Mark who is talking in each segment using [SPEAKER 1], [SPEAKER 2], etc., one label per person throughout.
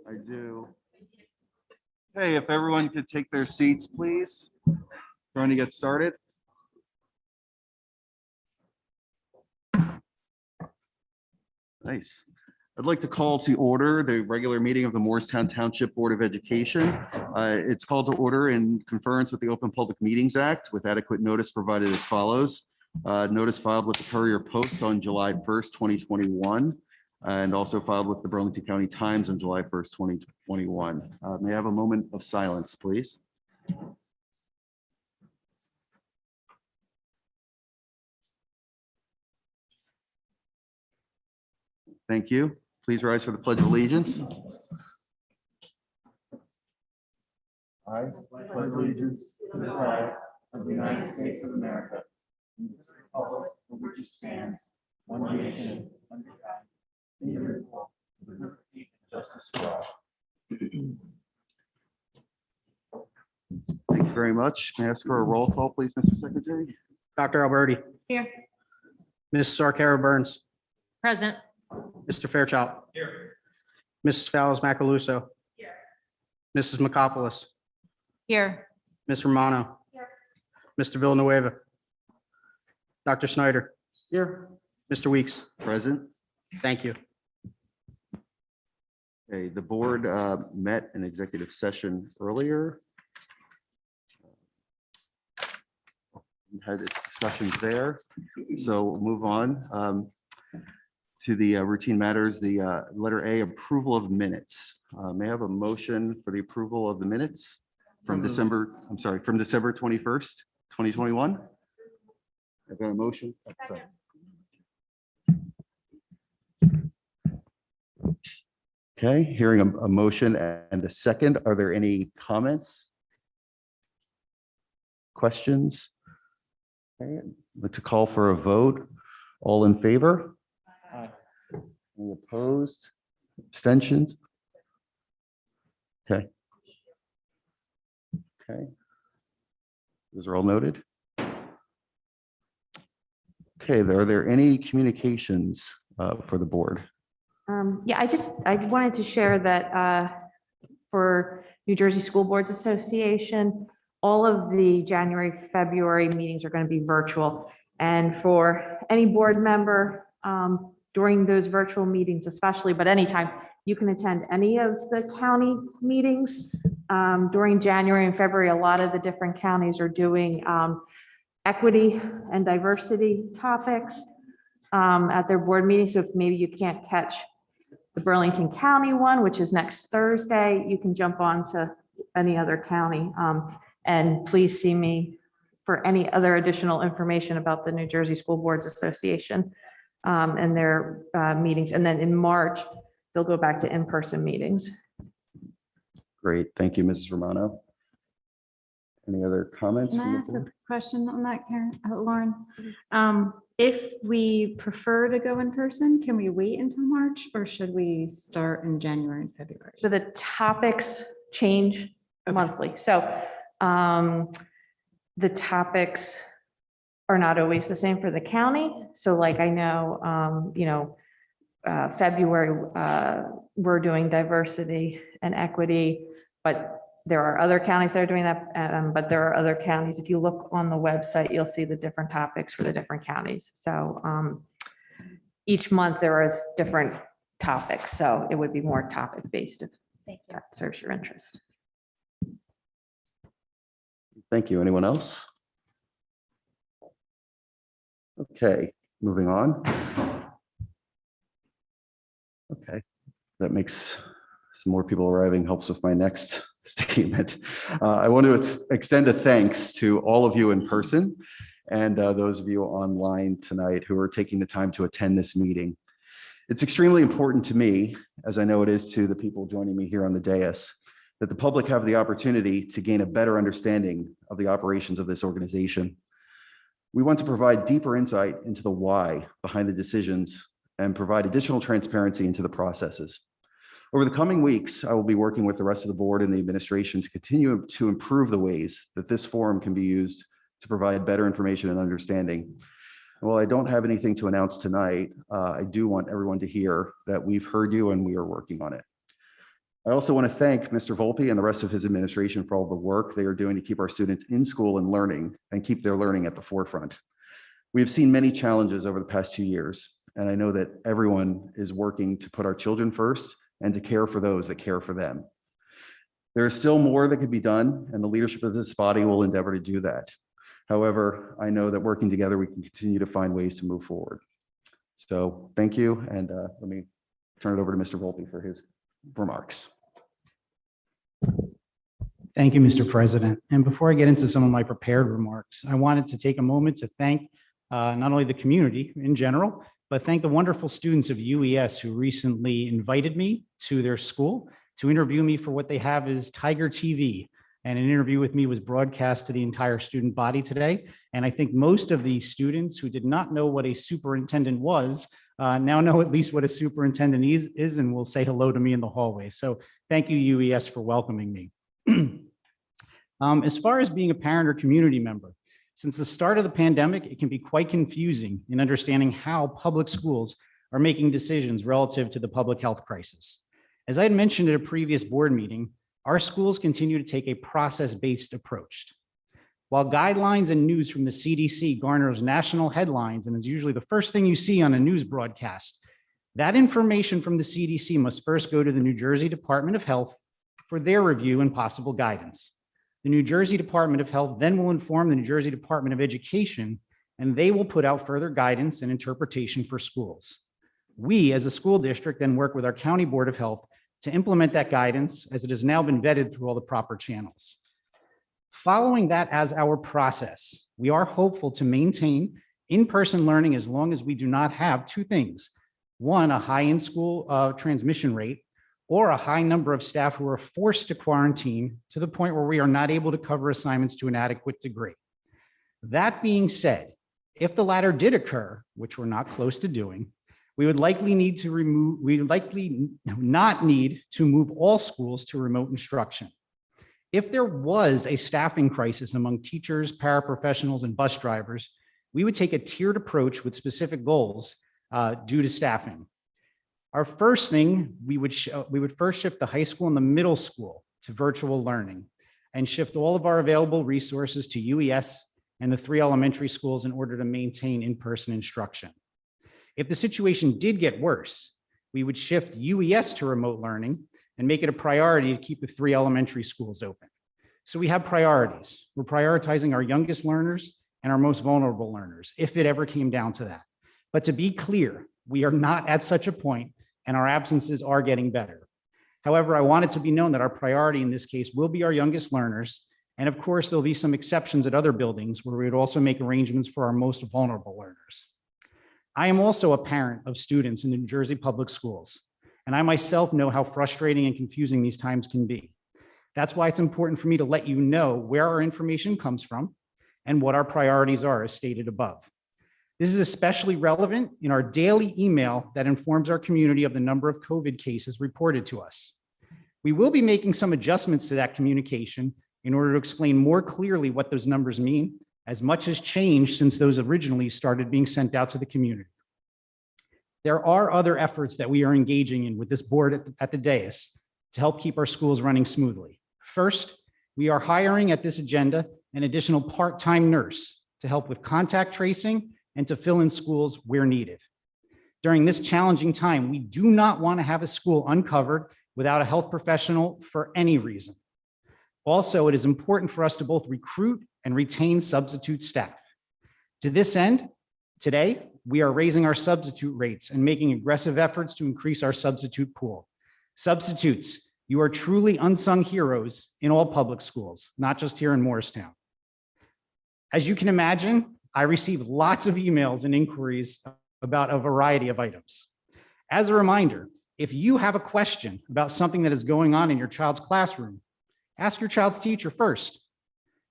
[SPEAKER 1] I do. Hey, if everyone could take their seats, please. Trying to get started. Nice. I'd like to call to order the regular meeting of the Morristown Township Board of Education. It's called to order in conference with the Open Public Meetings Act with adequate notice provided as follows. Notice filed with the Courier Post on July 1st, 2021, and also filed with the Burlington County Times on July 1st, 2021. May I have a moment of silence, please? Thank you. Please rise for the Pledge of Allegiance. I pledge allegiance to the flag of the United States of America, and to the republic for which it stands, one nation, under God, indivisible, with liberty and justice for all. Thank you very much. May I ask for a roll call, please, Mr. Secretary?
[SPEAKER 2] Dr. Alberti.
[SPEAKER 3] Here.
[SPEAKER 2] Ms. Sarkara Burns.
[SPEAKER 3] Present.
[SPEAKER 2] Mr. Fairchild.
[SPEAKER 4] Here.
[SPEAKER 2] Mrs. Fallis Macaluso.
[SPEAKER 3] Here.
[SPEAKER 2] Mrs. Makopoulos.
[SPEAKER 3] Here.
[SPEAKER 2] Ms. Romano.
[SPEAKER 3] Here.
[SPEAKER 2] Mr. Villanueva. Dr. Snyder.
[SPEAKER 1] Here.
[SPEAKER 2] Mr. Weeks.
[SPEAKER 1] Present.
[SPEAKER 2] Thank you.
[SPEAKER 1] Okay, the board met in executive session earlier. Had its discussions there. So we'll move on to the routine matters. The letter A, approval of minutes. May I have a motion for the approval of the minutes from December 21st, 2021? I've got a motion. Sorry. Okay, hearing a motion and a second. Are there any comments? Questions? Okay, I'd like to call for a vote. All in favor?
[SPEAKER 2] Aye.
[SPEAKER 1] Any opposed? Abstentions? Okay. Okay. Those are all noted. Okay, are there any communications for the board?
[SPEAKER 4] Yeah, I wanted to share that for New Jersey School Boards Association, all of the January, February meetings are going to be virtual. And for any board member during those virtual meetings especially, but anytime, you can attend any of the county meetings. During January and February, a lot of the different counties are doing equity and diversity topics at their board meetings. So if maybe you can't catch the Burlington County one, which is next Thursday, you can jump on to any other county. And please see me for any other additional information about the New Jersey School Boards Association and their meetings. And then in March, they'll go back to in-person meetings.
[SPEAKER 1] Great, thank you, Mrs. Romano. Any other comments?
[SPEAKER 5] Can
[SPEAKER 1] from
[SPEAKER 5] I
[SPEAKER 1] the
[SPEAKER 5] ask a
[SPEAKER 1] board?
[SPEAKER 5] question on that, Karen, Lauren? If we prefer to go in person, can we wait until March or should we start in January and February?
[SPEAKER 4] So the topics change monthly. So the topics are not always the same for the county. So like I know, February, we're doing diversity and equity, but there are other counties that are doing that. But there are other counties. If you look on the website, you'll see the different topics for the different counties. So each month there is different topics. So it would be more topic based if that serves your interest.
[SPEAKER 1] Thank you. Anyone else? Okay, moving on. Okay, that makes some more people arriving, helps with my next statement. I want to extend a thanks to all of you in person and those of you online tonight who are taking the time to attend this meeting. It's extremely important to me, as I know it is to the people joining me here on the dais, that the public have the opportunity to gain a better understanding of the operations of this organization. We want to provide deeper insight into the why behind the decisions and provide additional transparency into the processes. Over the coming weeks, I will be working with the rest of the board and the administration to continue to improve the ways that this forum can be used to provide better information and understanding. While I don't have anything to announce tonight, I do want everyone to hear that we've heard you and we are working on it. I also want to thank Mr. Volpe and the rest of his administration for all the work they are doing to keep our students in school and learning and keep their learning at the forefront. We have seen many challenges over the past 2 years, and I know that everyone is working to put our children first and to care for those that care for them. There is still more that could be done, and the leadership of this body will endeavor to do that. However, I know that working together, we can continue to find ways to move forward. So thank you, and let me turn it over to Mr. Volpe for his remarks.
[SPEAKER 6] Thank you, Mr. President. And before I get into some of my prepared remarks, I wanted to take a moment to thank not only the community in general, but thank the wonderful students of UES who recently invited me to their school to interview me for what they have is Tiger TV. And an interview with me was broadcast to the entire student body today. And I think most of the students who did not know what a superintendent was now know at least what a superintendent is and will say hello to me in the hallway. So thank you, UES, for welcoming me. As far as being a parent or community member, since the start of the pandemic, it can be quite confusing in understanding how public schools are making decisions relative to the public health crisis. As I had mentioned at a previous board meeting, our schools continue to take a process-based approach. While guidelines and news from the CDC garners national headlines and is usually the first thing you see on a news broadcast, that information from the CDC must first go to the New Jersey Department of Health for their review and possible guidance. The New Jersey Department of Health then will inform the New Jersey Department of Education, and they will put out further guidance and interpretation for schools. We, as a school district, then work with our County Board of Health to implement that guidance as it has now been vetted through all the proper channels. Following that as our process, we are hopeful to maintain in-person learning as long as we do not have two things. One, a high in-school transmission rate, or a high number of staff who are forced to quarantine to the point where we are not able to cover assignments to an adequate degree. That being said, if the latter did occur, which we're not close to doing, We would likely not need to move all schools to remote instruction. If there was a staffing crisis among teachers, paraprofessionals, and bus drivers, we would take a tiered approach with specific goals due to staffing. Our first thing, we would first shift the high school and the middle school to virtual learning and shift all of our available resources to UES and the 3 elementary schools in order to maintain in-person instruction. If the situation did get worse, we would shift UES to remote learning and make it a priority to keep the 3 elementary schools open. So we have priorities. We're prioritizing our youngest learners and our most vulnerable learners, if it ever came down to that. But to be clear, we are not at such a point, and our absences are getting better. However, I want it to be known that our priority in this case will be our youngest learners. And of course, there'll be some exceptions at other buildings where we would also make arrangements for our most vulnerable learners. I am also a parent of students in the New Jersey public schools, and I myself know how frustrating and confusing these times can be. That's why it's important for me to let you know where our information comes from and what our priorities are, as stated above. This is especially relevant in our daily email that informs our community of the number of COVID cases reported to us. We will be making some adjustments to that communication in order to explain more clearly what those numbers mean, as much has changed since those originally started being sent out to the community. There are other efforts that we are engaging in with this board at the dais to help keep our schools running smoothly. First, we are hiring at this agenda an additional part-time nurse to help with contact tracing and to fill in schools where needed. During this challenging time, we do not want to have a school uncovered without a health professional for any reason. Also, it is important for us to both recruit and retain substitute staff. To this end, today, we are raising our substitute rates and making aggressive efforts to increase our substitute pool. Substitutes, you are truly unsung heroes in all public schools, not just here in Morristown. As you can imagine, I receive lots of emails and inquiries about a variety of items. As a reminder, if you have a question about something that is going on in your child's classroom, ask your child's teacher first.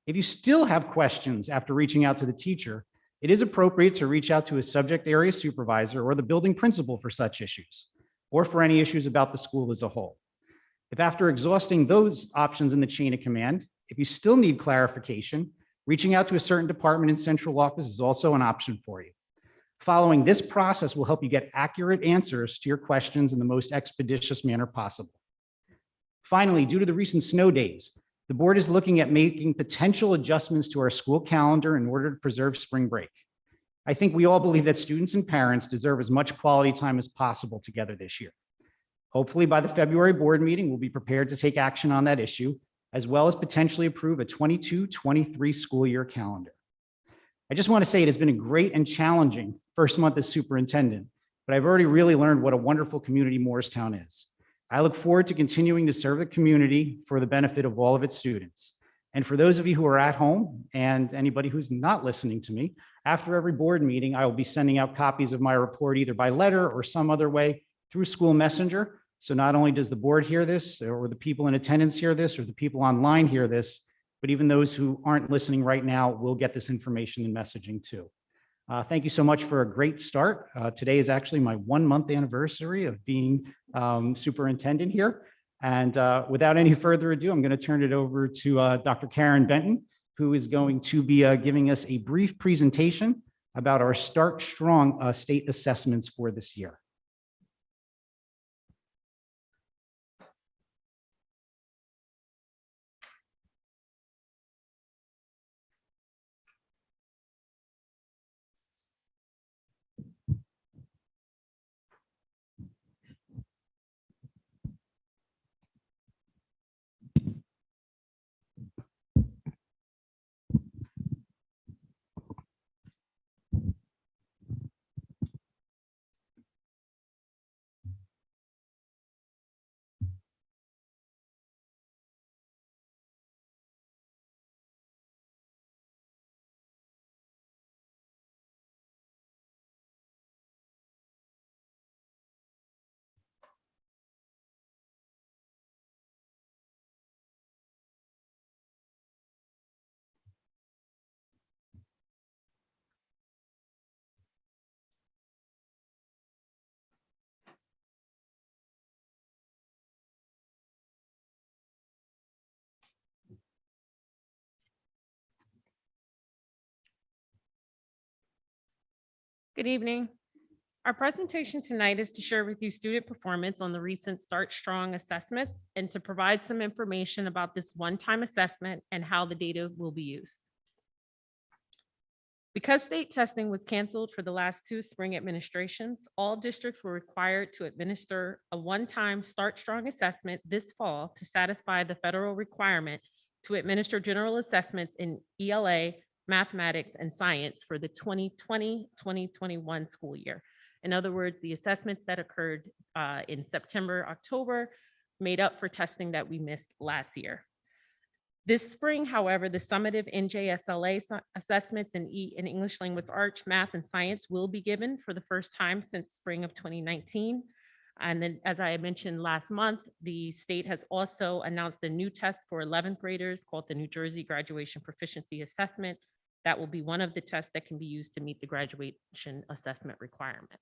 [SPEAKER 6] If you still have questions after reaching out to the teacher, it is appropriate to reach out to a subject area supervisor or the building principal for such issues, or for any issues about the school as a whole. If after exhausting those options in the chain of command, if you still need clarification, reaching out to a certain department in central office is also an option for you. Following this process will help you get accurate answers to your questions in the most expeditious manner possible. Finally, due to the recent snow days, the board is looking at making potential adjustments to our school calendar in order to preserve spring break. I think we all believe that students and parents deserve as much quality time as possible together this year. Hopefully by the February board meeting, we'll be prepared to take action on that issue, as well as potentially approve a 22-23 school year calendar. I just want to say it has been a great and challenging first month as superintendent, but I've already really learned what a wonderful community Morristown is. I look forward to continuing to serve the community for the benefit of all of its students. And for those of you who are at home and anybody who's not listening to me, after every board meeting, I will be sending out copies of my report either by letter or some other way through School Messenger. So not only does the board hear this, or the people in attendance hear this, or the people online hear this, but even those who aren't listening right now will get this information and messaging too. Thank you so much for a great start. Today is actually my 1-month anniversary of being superintendent here. And without any further ado, I'm going to turn it over to Dr. Karen Benton, who is going to be giving us a brief presentation about our Start Strong state assessments for this year.
[SPEAKER 7] Good evening. Our presentation tonight is to share with you student performance on the recent Start Strong assessments and to provide some information about this one-time assessment and how the data will be used. Because state testing was canceled for the last 2 spring administrations, all districts were required to administer a one-time Start Strong assessment this fall to satisfy the federal requirement to administer general assessments in ELA, mathematics, and science for the 2020-2021 school year. In other words, the assessments that occurred in September, October made up for testing that we missed last year. This spring, however, the summative NJSLA assessments in English language arts, math, and science will be given for the first time since spring of 2019. And then, as I had mentioned last month, the state has also announced a new test for 11th graders called the New Jersey Graduation Proficiency Assessment. That will be one of the tests that can be used to meet the graduation assessment requirement.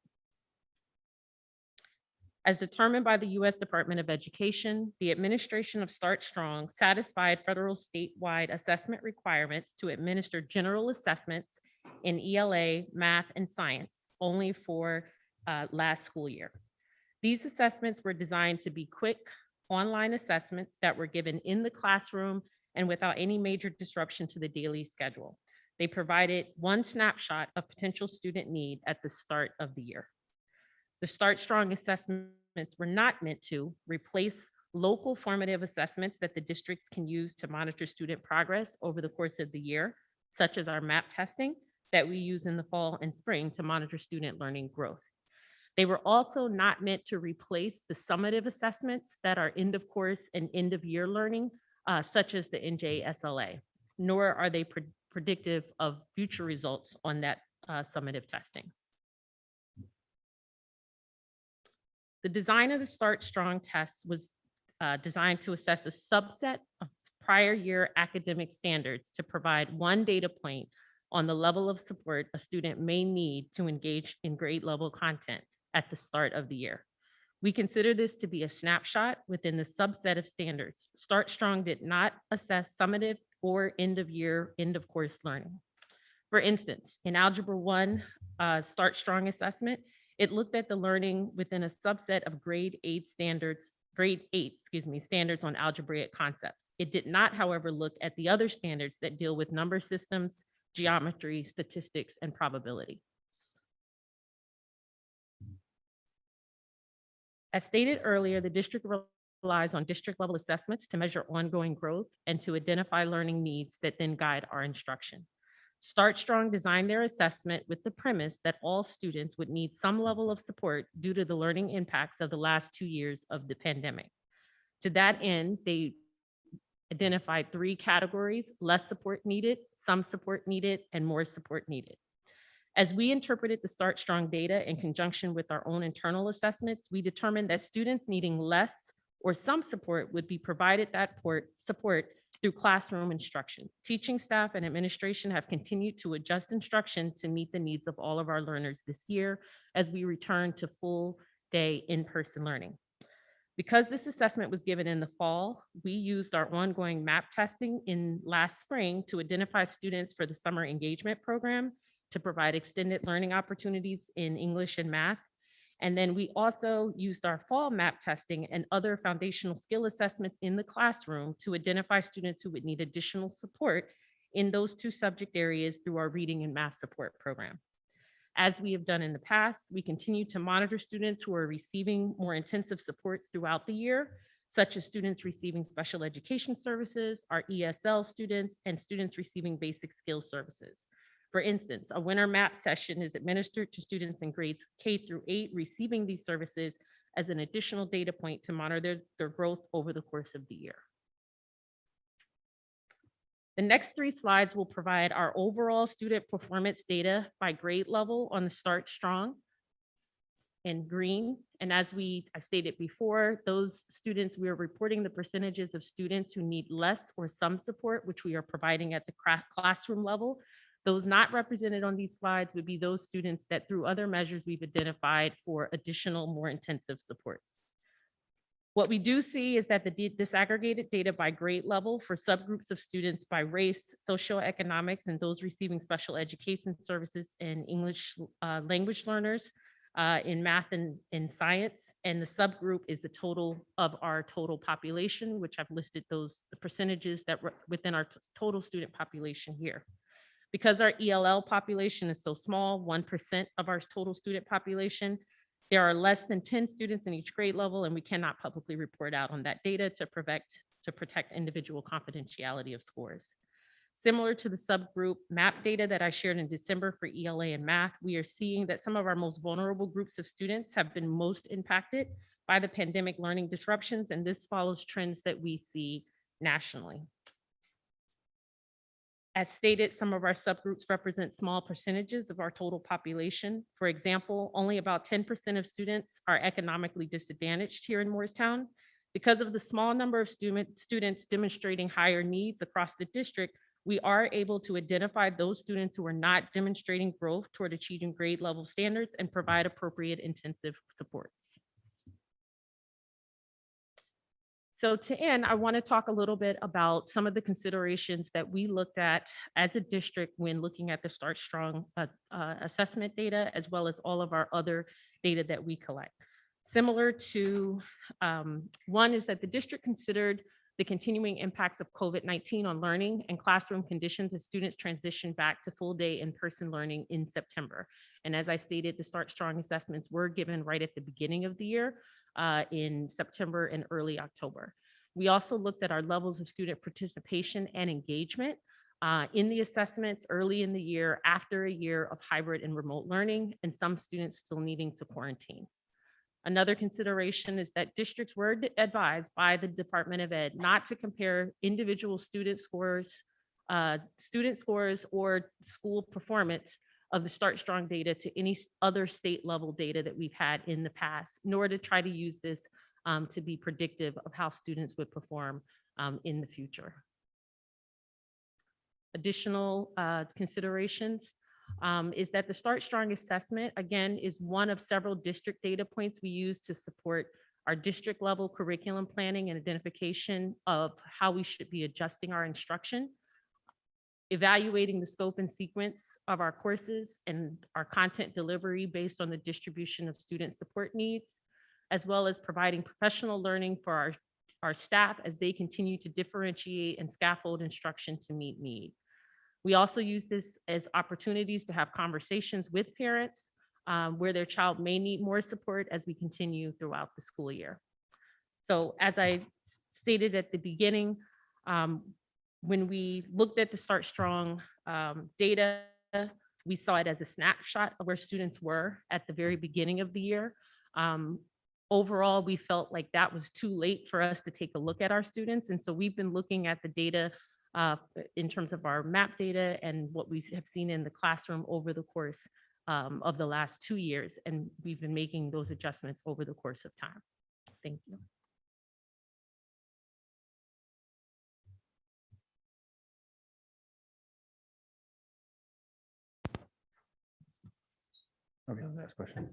[SPEAKER 7] As determined by the U.S. Department of Education, the administration of Start Strong satisfied federal statewide assessment requirements to administer general assessments in ELA, math, and science only for last school year. These assessments were designed to be quick online assessments that were given in the classroom and without any major disruption to the daily schedule. They provided one snapshot of potential student need at the start of the year. The Start Strong assessments were not meant to replace local formative assessments that the districts can use to monitor student progress over the course of the year, such as our MAP testing that we use in the fall and spring to monitor student learning growth. They were also not meant to replace the summative assessments that are end of course and end of year learning, such as the NJSLA, nor are they predictive of future results on that summative testing. The design of the Start Strong test was designed to assess a subset of prior year academic standards to provide one data point on the level of support a student may need to engage in grade level content at the start of the year. We consider this to be a snapshot within the subset of standards. Start Strong did not assess summative or end of year, end of course learning. For instance, in Algebra 1 Start Strong assessment, it looked at the learning within a subset of grade 8 standards on algebraic concepts. It did not, however, look at the other standards that deal with number systems, geometry, statistics, and probability. As stated earlier, the district relies on district level assessments to measure ongoing growth and to identify learning needs that then guide our instruction. Start Strong designed their assessment with the premise that all students would need some level of support due to the learning impacts of the last 2 years of the pandemic. To that end, they identified 3 categories: less support needed, some support needed, and more support needed. As we interpreted the Start Strong data in conjunction with our own internal assessments, we determined that students needing less or some support would be provided that support through classroom instruction. Teaching staff and administration have continued to adjust instruction to meet the needs of all of our learners this year as we return to full day in-person learning. Because this assessment was given in the fall, we used our ongoing MAP testing in last spring to identify students for the summer engagement program to provide extended learning opportunities in English and math. And then we also used our fall MAP testing and other foundational skill assessments in the classroom to identify students who would need additional support in those 2 subject areas through our reading and math support program. As we have done in the past, we continue to monitor students who are receiving more intensive supports throughout the year, such as students receiving special education services, our ESL students, and students receiving basic skills services. For instance, a winter MAP session is administered to students in grades K through 8 receiving these services as an additional data point to monitor their growth over the course of the year. The next 3 slides will provide our overall student performance data by grade level on the Start Strong in green. And as I stated before, those students, we are reporting the percentages of students who need less or some support, which we are providing at the classroom level. Those not represented on these slides would be those students that through other measures we've identified for additional, more intensive supports. What we do see is that the disaggregated data by grade level for subgroups of students by race, socioeconomics, and those receiving special education services and English language learners in math and in science. And the subgroup is the total of our total population, which I've listed the percentages that were within our total student population here. Because our ELL population is so small, 1% of our total student population, there are less than 10 students in each grade level, and we cannot publicly report out on that data to protect individual confidentiality of scores. Similar to the subgroup map data that I shared in December for ELA and math, we are seeing that some of our most vulnerable groups of students have been most impacted by the pandemic learning disruptions, and this follows trends that we see nationally. As stated, some of our subgroups represent small percentages of our total population. For example, only about 10% of students are economically disadvantaged here in Morristown. Because of the small number of students demonstrating higher needs across the district, we are able to identify those students who are not demonstrating growth toward achieving grade level standards and provide appropriate intensive supports. So to end, I want to talk a little bit about some of the considerations that we looked at as a district when looking at the Start Strong assessment data, as well as all of our other data that we collect. Similar to one is that the district considered the continuing impacts of COVID-19 on learning and classroom conditions as students transition back to full day in-person learning in September. And as I stated, the Start Strong assessments were given right at the beginning of the year in September and early October. We also looked at our levels of student participation and engagement in the assessments early in the year after a year of hybrid and remote learning, and some students still needing to quarantine. Another consideration is that districts were advised by the Department of Ed not to compare individual student scores or school performance of the Start Strong data to any other state level data that we've had in the past, nor to try to use this to be predictive of how students would perform in the future. Additional considerations is that the Start Strong assessment, again, is one of several district data points we use to support our district level curriculum planning and identification of how we should be adjusting our instruction, evaluating the scope and sequence of our courses and our content delivery based on the distribution of student support needs, as well as providing professional learning for our staff as they continue to differentiate and scaffold instruction to meet need. We also use this as opportunities to have conversations with parents where their child may need more support as we continue throughout the school year. So as I stated at the beginning, when we looked at the Start Strong data, we saw it as a snapshot of where students were at the very beginning of the year. Overall, we felt like that was too late for us to take a look at our students. And so we've been looking at the data in terms of our map data and what we have seen in the classroom over the course of the last 2 years. And we've been making those adjustments over the course of time. Thank you.
[SPEAKER 6] Okay, next question.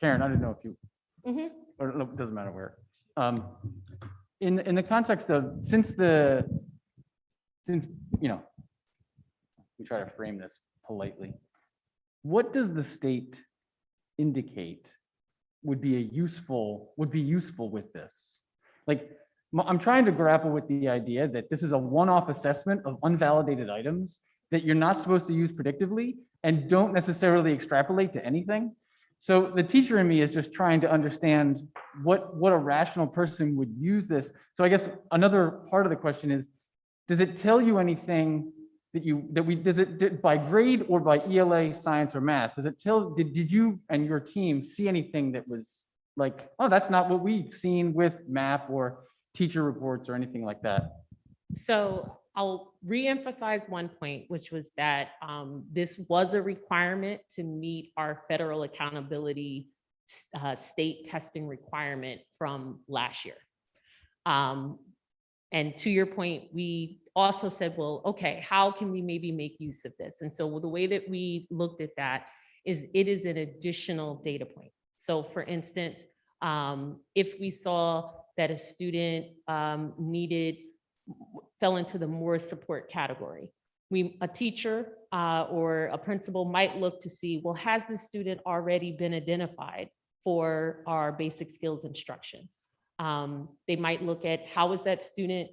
[SPEAKER 6] Karen, I didn't know if you, or no, it doesn't matter where. In the context of, since you know, we try to frame this politely, what does the state indicate would be useful with this? Like, I'm trying to grapple with the idea that this is a one-off assessment of unvalidated items that you're not supposed to use predictively and don't necessarily extrapolate to anything. So the teacher in me is just trying to understand what a rational person would use this. So I guess another part of the question is, does it tell you anything by grade or by ELA, science, or math? Does it tell, did you and your team see anything that was like, oh, that's not what we've seen with MAP or teacher reports or anything like that?
[SPEAKER 7] So I'll reemphasize one point, which was that this was a requirement to meet our federal accountability state testing requirement from last year. And to your point, we also said, well, okay, how can we maybe make use of this? And so the way that we looked at that is it is an additional data point. So for instance, If we saw that a student fell into the more support category, a teacher or a principal might look to see, well, has the student already been identified for our basic skills instruction? They might look at how is that student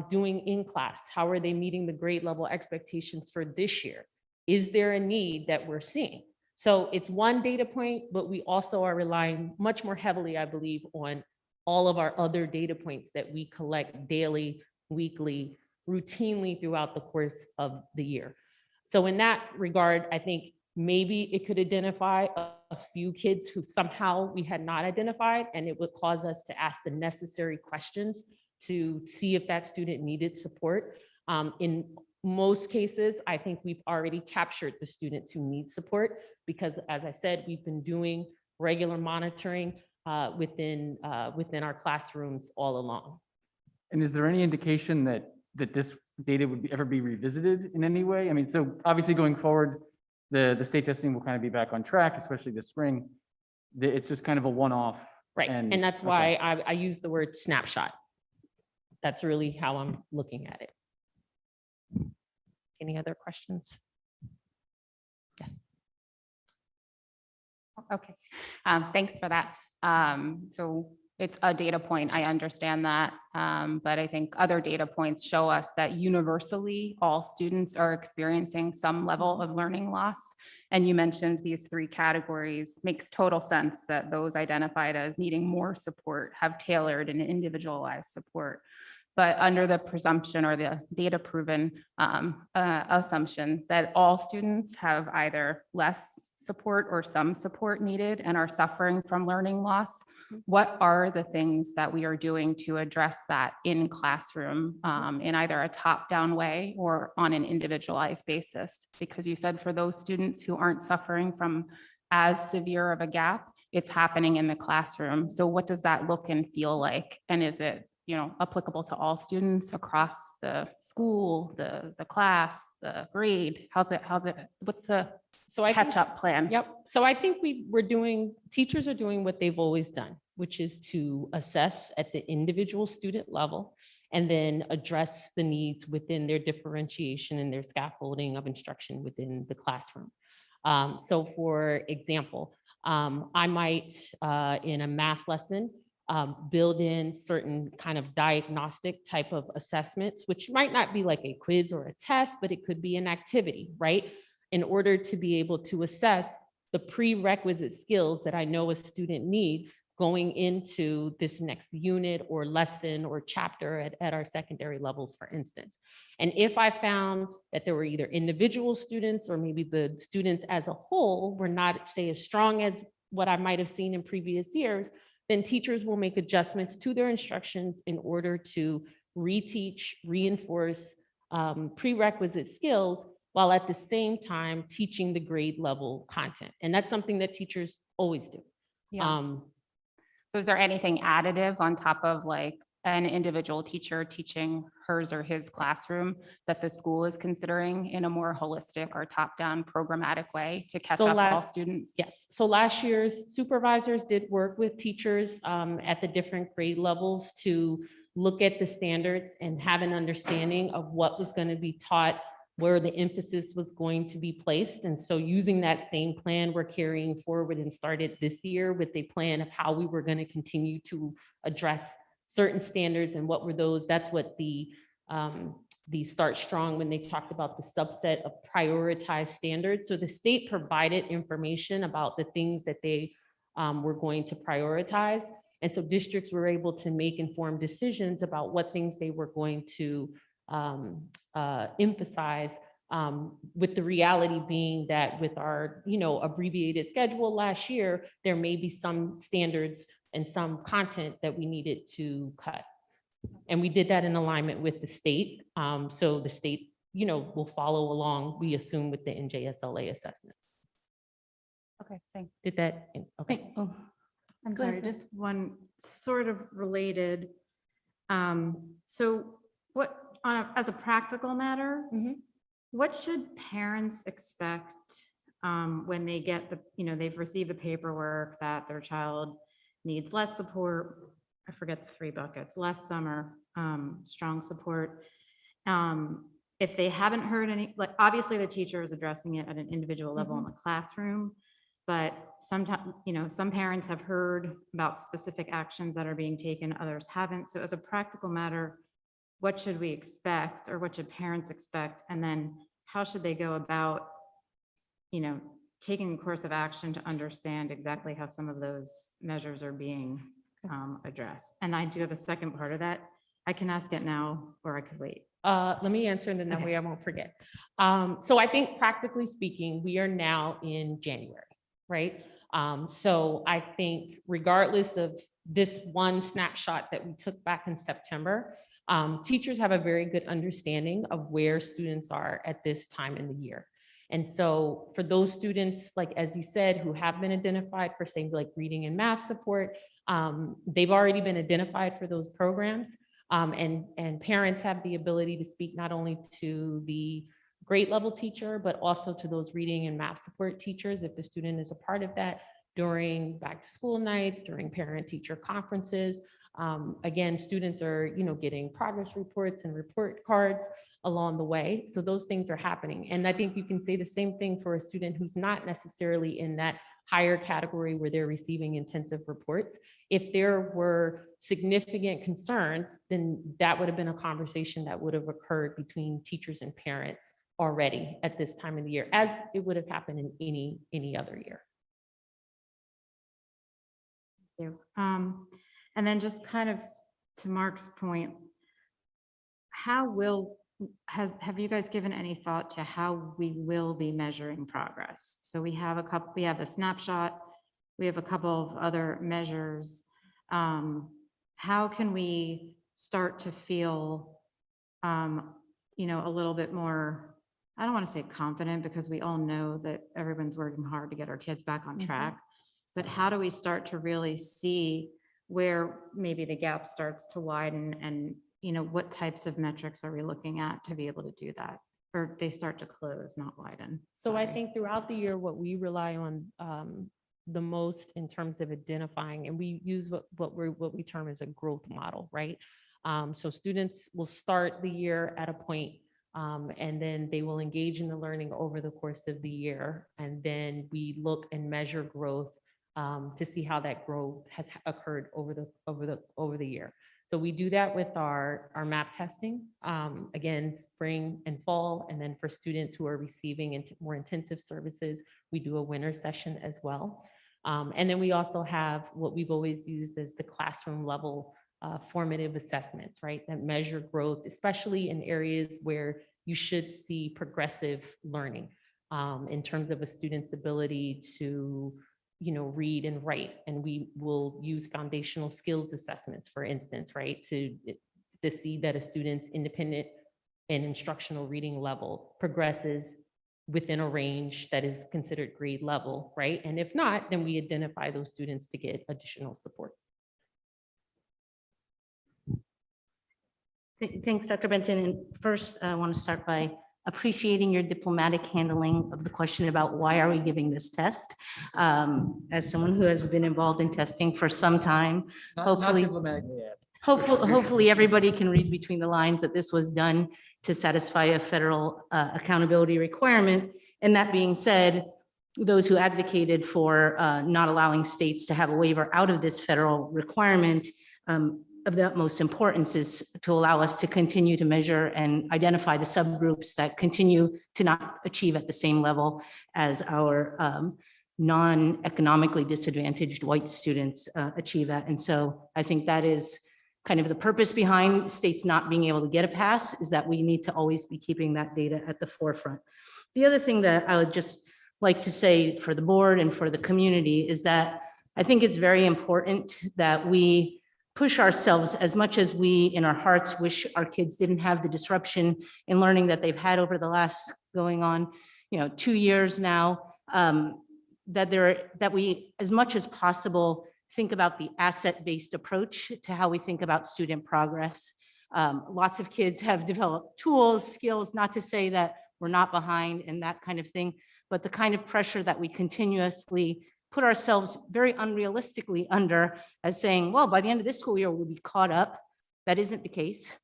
[SPEAKER 7] doing in class? How are they meeting the grade level expectations for this year? Is there a need that we're seeing? So it's one data point, but we also are relying much more heavily, I believe, on all of our other data points that we collect daily, weekly, routinely throughout the course of the year. So in that regard, I think maybe it could identify a few kids who somehow we had not identified, and it would cause us to ask the necessary questions to see if that student needed support. In most cases, I think we've already captured the students who need support because, as I said, we've been doing regular monitoring within our classrooms all along.
[SPEAKER 8] And is there any indication that this data would ever be revisited in any way? I mean, so obviously going forward, the state testing will kind of be back on track, especially this spring. It's just kind of a one-off.
[SPEAKER 7] Right, and that's
[SPEAKER 8] okay.
[SPEAKER 7] why I use the word snapshot. That's really how I'm looking at it. Any other questions? Yes.
[SPEAKER 9] Okay, thanks for that. So it's a data point, I understand that, but I think other data points show us that universally, all students are experiencing some level of learning loss. And you mentioned these three categories. Makes total sense that those identified as needing more support have tailored and individualized support. But under the presumption or the data proven assumption that all students have either less support or some support needed and are suffering from learning loss, what are the things that we are doing to address that in classroom in either a top-down way or on an individualized basis? Because you said for those students who aren't suffering from as severe of a gap, it's happening in the classroom. So what does that look and feel like? And is it applicable to all students across the school, the class, the grade? How's it, what's the catch-up plan?
[SPEAKER 7] Yep. So I think teachers are doing what they've always done, which is to assess at the individual student level and then address the needs within their differentiation and their scaffolding of instruction within the classroom. So for example, I might, in a math lesson, build in certain kind of diagnostic type of assessments, which might not be like a quiz or a test, but it could be an activity, right? In order to be able to assess the prerequisite skills that I know a student needs going into this next unit or lesson or chapter at our secondary levels, for instance. And if I found that there were either individual students or maybe the students as a whole were not, say, as strong as what I might have seen in previous years, then teachers will make adjustments to their instructions in order to reteach, reinforce prerequisite skills while at the same time teaching the grade level content. And that's something that teachers always do.
[SPEAKER 9] Yeah. So is there anything additive on top of like an individual teacher teaching hers or his classroom that the school is considering in a more holistic or top-down programmatic way to catch up all students?
[SPEAKER 7] Yes. So last year's supervisors did work with teachers at the different grade levels to look at the standards and have an understanding of what was going to be taught, where the emphasis was going to be placed. And so using that same plan, we're carrying forward and started this year with a plan of how we were going to continue to address certain standards and what were those. That's what the Start Strong, when they talked about the subset of prioritized standards. So the state provided information about the things that they were going to prioritize. And so districts were able to make informed decisions about what things they were going to emphasize, with the reality being that with our abbreviated schedule last year, there may be some standards and some content that we needed to cut. And we did that in alignment with the state. So the state, will follow along, we assume, with the NJSLA assessments.
[SPEAKER 9] Okay, thanks.
[SPEAKER 7] Did that? Okay.
[SPEAKER 5] Oh, I'm
[SPEAKER 9] Go
[SPEAKER 5] sorry,
[SPEAKER 9] ahead.
[SPEAKER 5] just one sort of related. So what, as a practical matter,
[SPEAKER 7] Mhm.
[SPEAKER 5] what should parents expect when they get they've received the paperwork that their child needs less support. I forget the 3 buckets, less summer, strong support. If they haven't heard any, like, obviously the teacher is addressing it at an individual level in the classroom, but sometimes, some parents have heard about specific actions that are being taken, others haven't. So as a practical matter, what should we expect, or what should parents expect? And then how should they go about, taking a course of action to understand exactly how some of those measures are being addressed? And I do have a second part of that. I can ask it now, or I could wait.
[SPEAKER 7] Let me answer, and then that
[SPEAKER 5] Okay.
[SPEAKER 7] way I won't forget. So I think practically speaking, we are now in January, right? So I think regardless of this one snapshot that we took back in September, teachers have a very good understanding of where students are at this time in the year. And so for those students, like, as you said, who have been identified for, say, like reading and math support, they've already been identified for those programs. And parents have the ability to speak not only to the grade level teacher, but also to those reading and math support teachers, if the student is a part of that, during back to school nights, during parent teacher conferences. Again, students are, getting progress reports and report cards along the way. So those things are happening. And I think you can say the same thing for a student who's not necessarily in that higher category where they're receiving intensive reports. If there were significant concerns, then that would have been a conversation that would have occurred between teachers and parents already at this time of the year, as it would have happened in any other year.
[SPEAKER 5] Thank you. And then just kind of to Mark's point, have you guys given any thought to how we will be measuring progress? So we have a snapshot, we have a couple of other measures. How can we start to feel, a little bit more, I don't want to say confident, because we all know that everyone's working hard to get our kids back on track. But how do we start to really see where maybe the gap starts to widen, and what types of metrics are we looking at to be able to do that? Or they start to close, not widen?
[SPEAKER 7] So I
[SPEAKER 5] Sorry.
[SPEAKER 7] think throughout the year, what we rely on the most in terms of identifying, and we use what we term as a growth model, right? So students will start the year at a point, and then they will engage in the learning over the course of the year. And then we look and measure growth to see how that growth has occurred over the year. So we do that with our MAP testing, again, spring and fall. And then for students who are receiving more intensive services, we do a winter session as well. And then we also have what we've always used as the classroom level formative assessments, right? That measure growth, especially in areas where you should see progressive learning in terms of a student's ability to read and write. And we will use foundational skills assessments, for instance, right? To see that a student's independent and instructional reading level progresses within a range that is considered grade level, right? And if not, then we identify those students to get additional support.
[SPEAKER 10] Thanks, Dr. Benton. And first, I want to start by appreciating your diplomatic handling of the question about why are we giving this test? As someone who has been involved in testing for some time, hopefully everybody can read between the lines that this was done to satisfy a federal accountability requirement. And that being said, those who advocated for not allowing states to have a waiver out of this federal requirement, of the utmost importance is to allow us to continue to measure and identify the subgroups that continue to not achieve at the same level as our non-economically disadvantaged white students achieve at. And so I think that is kind of the purpose behind states not being able to get a pass, is that we need to always be keeping that data at the forefront. The other thing that I would just like to say for the board and for the community is that I think it's very important that we push ourselves as much as we in our hearts wish our kids didn't have the disruption in learning that they've had over the last going on 2 years now, that we as much as possible think about the asset-based approach to how we think about student progress. Lots of kids have developed tools, skills, not to say that we're not behind and that kind of thing, but the kind of pressure that we continuously put ourselves very unrealistically under as saying, well, by the end of this school year, we'll be caught up. That isn't the case.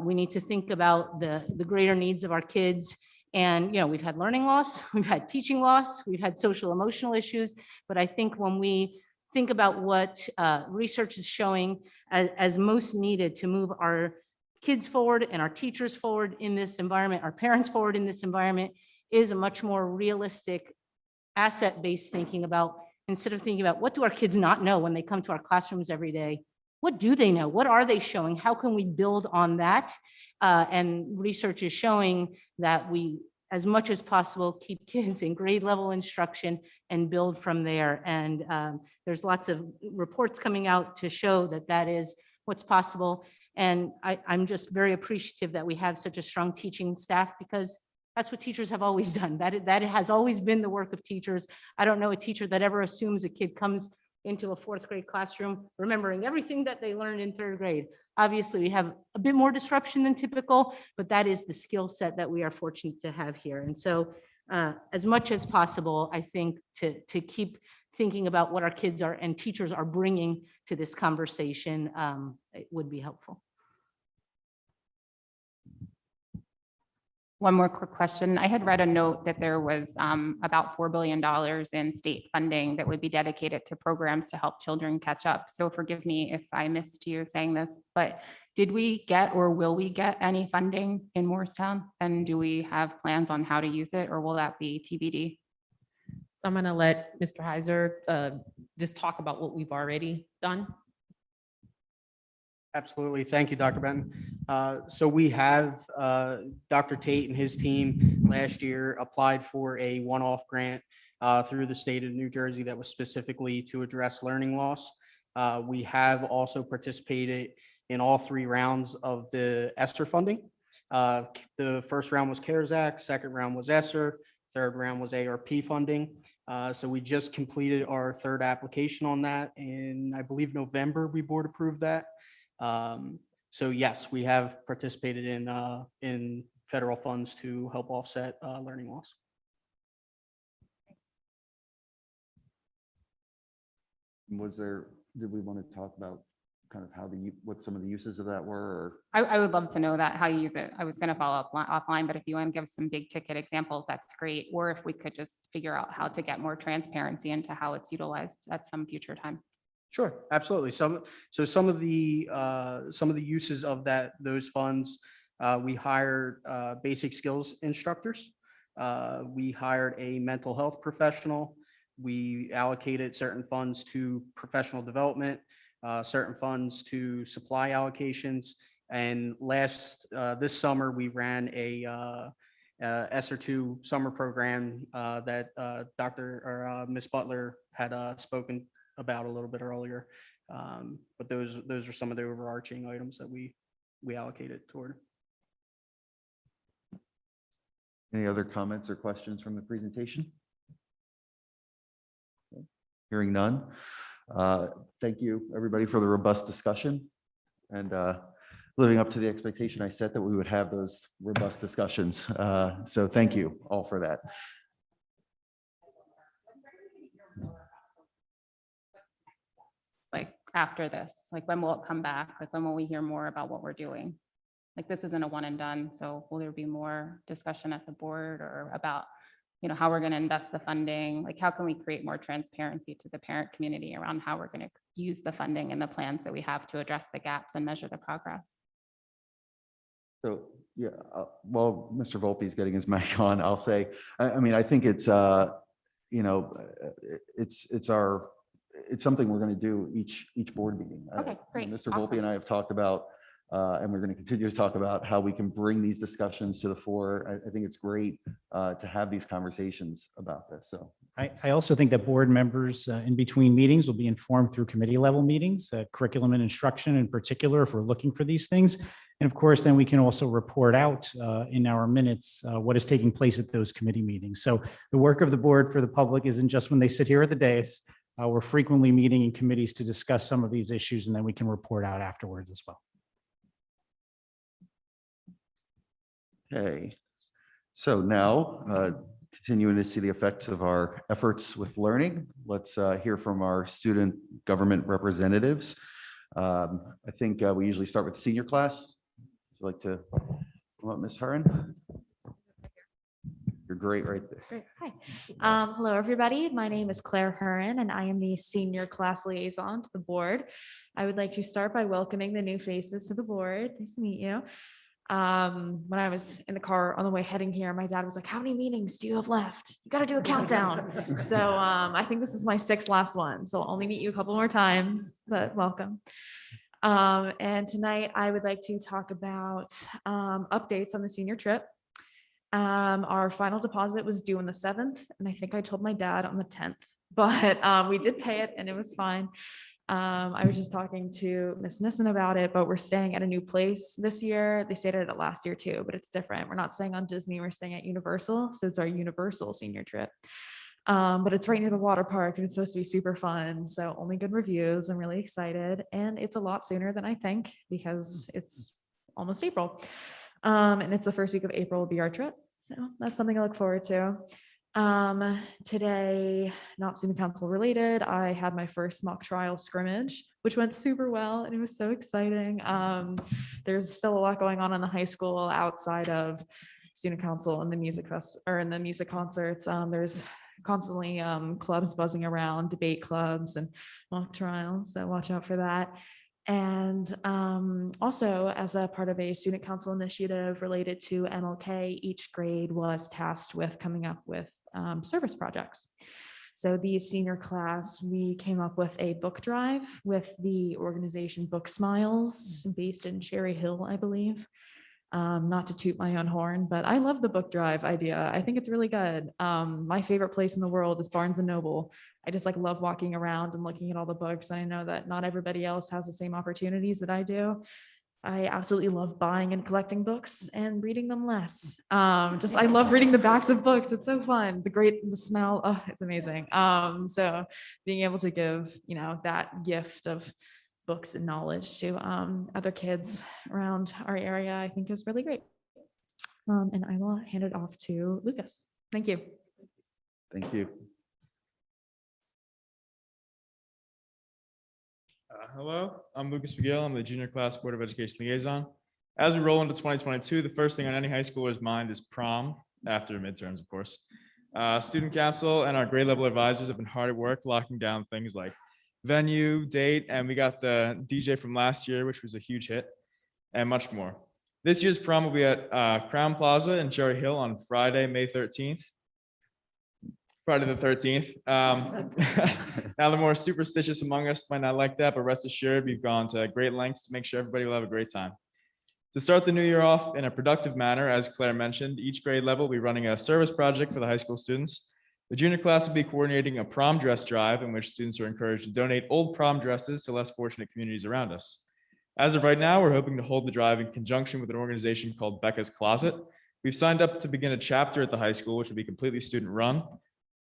[SPEAKER 10] We need to think about the greater needs of our kids. And, we've had learning loss, we've had teaching loss, we've had social emotional issues. But I think when we think about what research is showing as most needed to move our kids forward and our teachers forward in this environment, our parents forward in this environment, is a much more realistic asset-based thinking about, instead of thinking about what do our kids not know when they come to our classrooms every day, what do they know? What are they showing? How can we build on that? And research is showing that we, as much as possible, keep kids in grade level instruction and build from there. And there's lots of reports coming out to show that that is what's possible. And I'm just very appreciative that we have such a strong teaching staff, because that's what teachers have always done. That has always been the work of teachers. I don't know a teacher that ever assumes a kid comes into a fourth grade classroom remembering everything that they learned in third grade. Obviously, we have a bit more disruption than typical, but that is the skill set that we are fortunate to have here. And so as much as possible, I think to keep thinking about what our kids are and teachers are bringing to this conversation, it would be helpful.
[SPEAKER 9] One more quick question. I had read a note that there was about $4 billion in state funding that would be dedicated to programs to help children catch up. So forgive me if I missed you saying this, but did we get or will we get any funding in Morristown? And do we have plans on how to use it, or will that be TBD?
[SPEAKER 7] So I'm going to let Mr. Heiser just talk about what we've already done.
[SPEAKER 2] Absolutely. Thank you, Dr. Benton. So we have Dr. Tate and his team last year applied for a one-off grant through the state of New Jersey that was specifically to address learning loss. We have also participated in all 3 rounds of the ESSER funding. The first round was CARES Act, second round was ESSER, third round was ARP funding. So we just completed our 3rd application on that in, I believe, November. We board approved that. So yes, we have participated in federal funds to help offset learning loss.
[SPEAKER 1] Did we want to talk about kind of what some of the uses of that were? Or?
[SPEAKER 9] I would love to know that, how you use it. I was going to follow up offline, but if you want to give some big ticket examples, that's great. Or if we could just figure out how to get more transparency into how it's utilized at some future time.
[SPEAKER 2] Sure, absolutely. So some of the uses of those funds, we hired basic skills instructors. We hired a mental health professional. We allocated certain funds to professional development, certain funds to supply allocations. And this summer, we ran a ESSER 2 summer program that Ms. Butler had spoken about a little bit earlier. But those are some of the overarching items that we allocated toward.
[SPEAKER 1] Any other comments or questions from the presentation? Okay. Hearing none. Thank you, everybody, for the robust discussion and living up to the expectation I set that we would have those robust discussions. So thank you all for that.
[SPEAKER 9] Like after this, like when will it come back? Like when will we hear more about what we're doing? Like this isn't a one and done. So will there be more discussion at the board or about, how we're going to invest the funding? Like how can we create more transparency to the parent community around how we're going to use the funding and the plans that we have to address the gaps and measure the progress?
[SPEAKER 1] So, yeah, while Mr. Volpe is getting his mic on, I'll say, I think it's, it's something we're going to do each board meeting.
[SPEAKER 9] Okay, great.
[SPEAKER 1] Mr. Volpe and I have talked about, and we're going to continue to talk about how we can bring these discussions to the fore. I think it's great to have these conversations about this. So
[SPEAKER 6] I also think that board members in between meetings will be informed through committee level meetings, curriculum and instruction in particular, if we're looking for these things. And of course, then we can also report out in our minutes what is taking place at those committee meetings. So the work of the board for the public isn't just when they sit here at the dais. We're frequently meeting in committees to discuss some of these issues, and then we can report out afterwards as well.
[SPEAKER 1] okay, so now continuing to see the effects of our efforts with learning. Let's hear from our student government representatives. I think we usually start with the senior class. Would you like to come up, Ms. Herron? You're great right there.
[SPEAKER 11] Great. Hi. Hello, everybody. My name is Claire Hearn, and I am the senior class liaison to the board. I would like to start by welcoming the new faces to the board. Nice to meet you. When I was in the car on the way heading here, my dad was like, "How many meetings do you have left? You got to do a countdown." So I think this is my 6th last one. So I'll only meet you a couple more times, but welcome. And tonight I would like to talk about updates on the senior trip. Our final deposit was due on the 7th, and I think I told my dad on the 10th, but we did pay it and it was fine. I was just talking to Miss Nissen about it, but we're staying at a new place this year. They stayed at it last year too, but it's different. We're not staying on Disney, we're staying at Universal. So it's our Universal senior trip. But it's right near the water park and it's supposed to be super fun. So only good reviews. I'm really excited. And it's a lot sooner than I think because it's almost April. And it's the first week of April will be our trip. So that's something I look forward to. Today, not student council related, I had my first mock trial scrimmage, which went super well and it was so exciting. There's still a lot going on in the high school outside of student council and the music fest or in the music concerts. There's constantly clubs buzzing around, debate clubs and mock trials. So watch out for that. And also as a part of a student council initiative related to MLK, each grade was tasked with coming up with service projects. So the senior class, we came up with a book drive with the organization Book Smiles based in Cherry Hill, I believe. Not to toot my own horn, but I love the book drive idea. I think it's really good. My favorite place in the world is Barnes and Noble. I just like love walking around and looking at all the books. And I know that not everybody else has the same opportunities that I do. I absolutely love buying and collecting books and reading them less. I love reading the backs of books. It's so fun. The smell, oh, it's amazing. So being able to give, that gift of books and knowledge to other kids around our area, I think is really great. And I will hand it off to Lucas. Thank you.
[SPEAKER 1] Thank you.
[SPEAKER 12] Hello, I'm Lucas McGill. I'm the junior class Board of Education liaison. As we roll into 2022, the first thing on any high schooler's mind is prom, after midterms, of course. Student council and our grade level advisors have been hard at work locking down things like venue, date, and we got the DJ from last year, which was a huge hit, and much more. This year's prom will be at Crown Plaza in Cherry Hill on Friday, May 13th. Friday the 13th. Now, the more superstitious among us might not like that, but rest assured, we've gone to great lengths to make sure everybody will have a great time. To start the new year off in a productive manner, as Claire mentioned, each grade level will be running a service project for the high school students. The junior class will be coordinating a prom dress drive in which students are encouraged to donate old prom dresses to less fortunate communities around us. As of right now, we're hoping to hold the drive in conjunction with an organization called Becca's Closet. We've signed up to begin a chapter at the high school, which will be completely student run.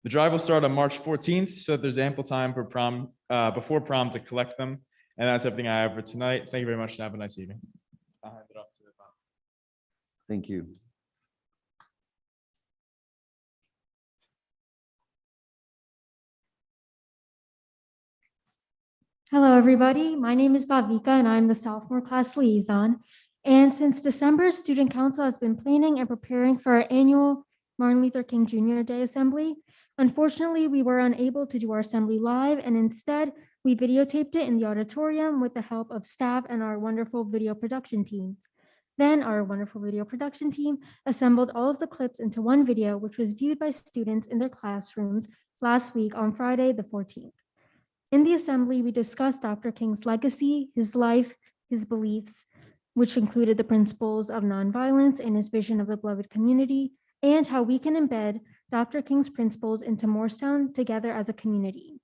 [SPEAKER 12] The drive will start on March 14th, so that there's ample time for prom, before prom to collect them. And that's everything I have for tonight. Thank you very much and have a nice evening. I'll hand it off to Bob.
[SPEAKER 1] Thank you.
[SPEAKER 13] Hello, everybody. My name is Bhavika, and I'm the sophomore class liaison. And since December, Student Council has been planning and preparing for our annual Martin Luther King Jr. Day Assembly. Unfortunately, we were unable to do our assembly live, and instead, we videotaped it in the auditorium with the help of staff and our wonderful video production team. Then our wonderful video production team assembled all of the clips into one video, which was viewed by students in their classrooms last week on Friday, the 14th. In the assembly, we discussed Dr. King's legacy, his life, his beliefs, which included the principles of nonviolence and his vision of the beloved community, and how we can embed Dr. King's principles into Morristown together as a community.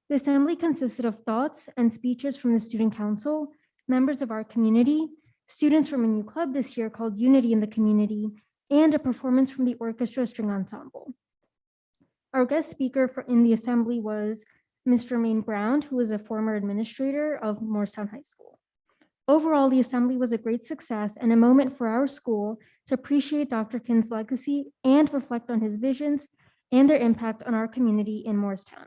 [SPEAKER 13] The assembly consisted of thoughts and speeches from the student council, members of our community, students from a new club this year called Unity in the Community, and a performance from the orchestra string ensemble. Our guest speaker in the assembly was Mr. Maine Brown, who is a former administrator of Morristown High School. Overall, the assembly was a great success and a moment for our school to appreciate Dr. King's legacy and reflect on his visions and their impact on our community in Morristown.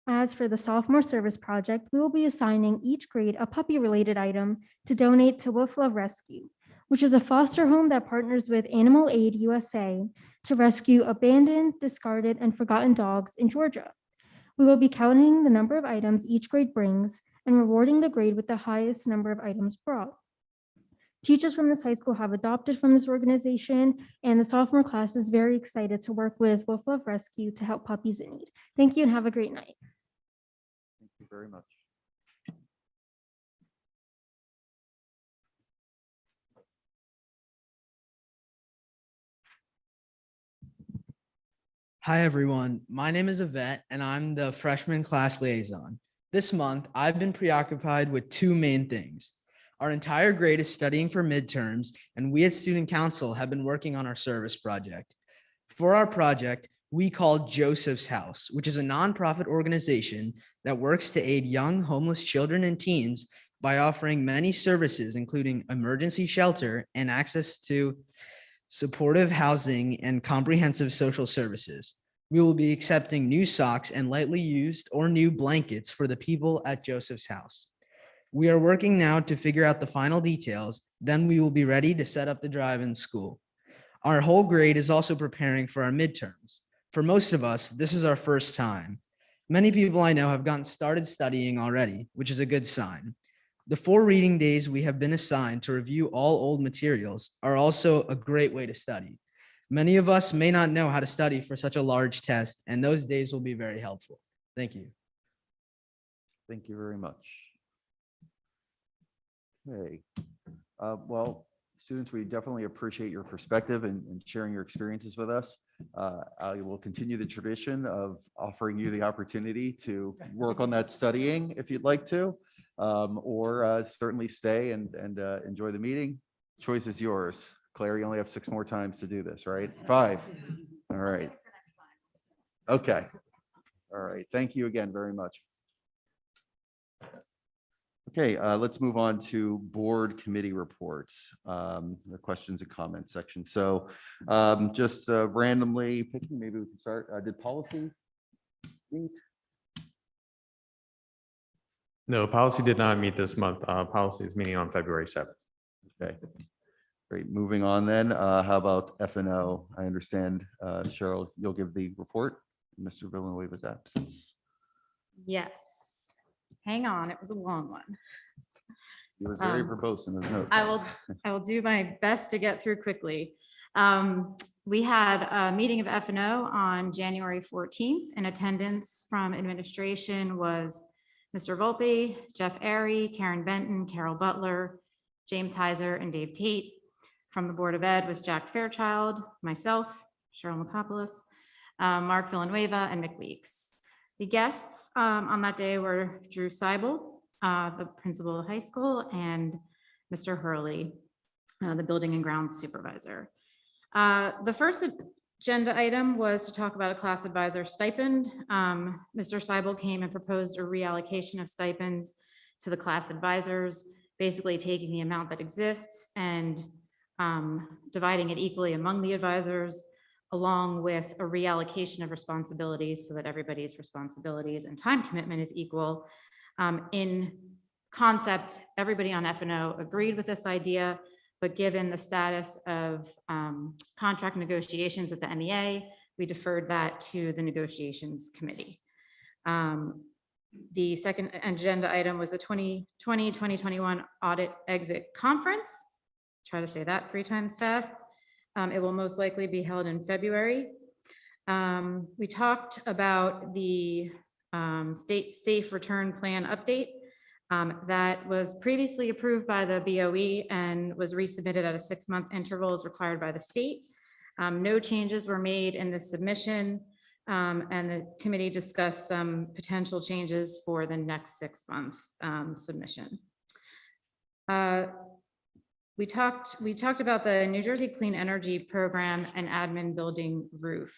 [SPEAKER 13] As for the sophomore service project, we will be assigning each grade a puppy-related item to donate to Wolf Love Rescue, which is a foster home that partners with Animal Aid USA to rescue abandoned, discarded, and forgotten dogs in Georgia. We will be counting the number of items each grade brings and rewarding the grade with the highest number of items brought. Teachers from this high school have adopted from this organization, and the sophomore class is very excited to work with Wolf Love Rescue to help puppies in need. Thank you and have a great night.
[SPEAKER 1] Thank you very much.
[SPEAKER 14] Hi, everyone. My name is Yvette, and I'm the freshman class liaison. This month, I've been preoccupied with two main things. Our entire grade is studying for midterms, and we at Student Council have been working on our service project. For our project, we called Joseph's House, which is a nonprofit organization that works to aid young homeless children and teens by offering many services, including emergency shelter and access to supportive housing and comprehensive social services. We will be accepting new socks and lightly used or new blankets for the people at Joseph's House. We are working now to figure out the final details, then we will be ready to set up the drive-in school. Our whole grade is also preparing for our midterms. For most of us, this is our first time. Many people I know have gotten started studying already, which is a good sign. The 4 reading days we have been assigned to review all old materials are also a great way to study. Many of us may not know how to study for such a large test, and those days will be very helpful. Thank you.
[SPEAKER 1] Thank you very much. Okay. Well, students, we definitely appreciate your perspective and sharing your experiences with us. I will continue the tradition of offering you the opportunity to work on that studying if you'd like to, or certainly stay and enjoy the meeting. Choice is yours. Claire, you only have 6 more times to do this, right? 5. All right. Okay. All right. Thank you again very much. Okay, let's move on to board committee reports, the questions and comments section. So just randomly picking, maybe we can start. Did policy meet?
[SPEAKER 15] No, policy did not meet this month. Policy is meeting on February 7th.
[SPEAKER 1] Okay, great. Moving on then. How about F&O? I understand, Cheryl, you'll give the report. Mr. Villanueva's absence.
[SPEAKER 5] Yes. Hang on, it was a long one.
[SPEAKER 1] He was very verbose in his notes.
[SPEAKER 5] I will do my best to get through quickly. We had a meeting of F&O on January 14th. In attendance from administration was Mr. Volpe, Jeff Airy, Karen Benton, Carol Butler, James Heiser, and Dave Tate. From the Board of Ed was Jack Fairchild, myself, Cheryl McCopolis, Mark Villanueva, and Mick Weeks. The guests on that day were Drew Seibel, the principal of high school, and Mr. Hurley, the building and grounds supervisor. The first agenda item was to talk about a class advisor stipend. Mr. Seibel came and proposed a reallocation of stipends to the class advisors, basically taking the amount that exists and dividing it equally among the advisors, along with a reallocation of responsibilities so that everybody's responsibilities and time commitment is equal. In concept, everybody on F&O agreed with this idea, but given the status of contract negotiations with the MEA, we deferred that to the negotiations committee. The second agenda item was the 2020-2021 audit exit conference. Try to say that 3 times fast. It will most likely be held in February. We talked about the state safe return plan update that was previously approved by the BOE and was resubmitted at a 6-month interval as required by the state. No changes were made in the submission, and the committee discussed some potential changes for the next 6-month submission. We talked about the New Jersey Clean Energy Program and admin building roof.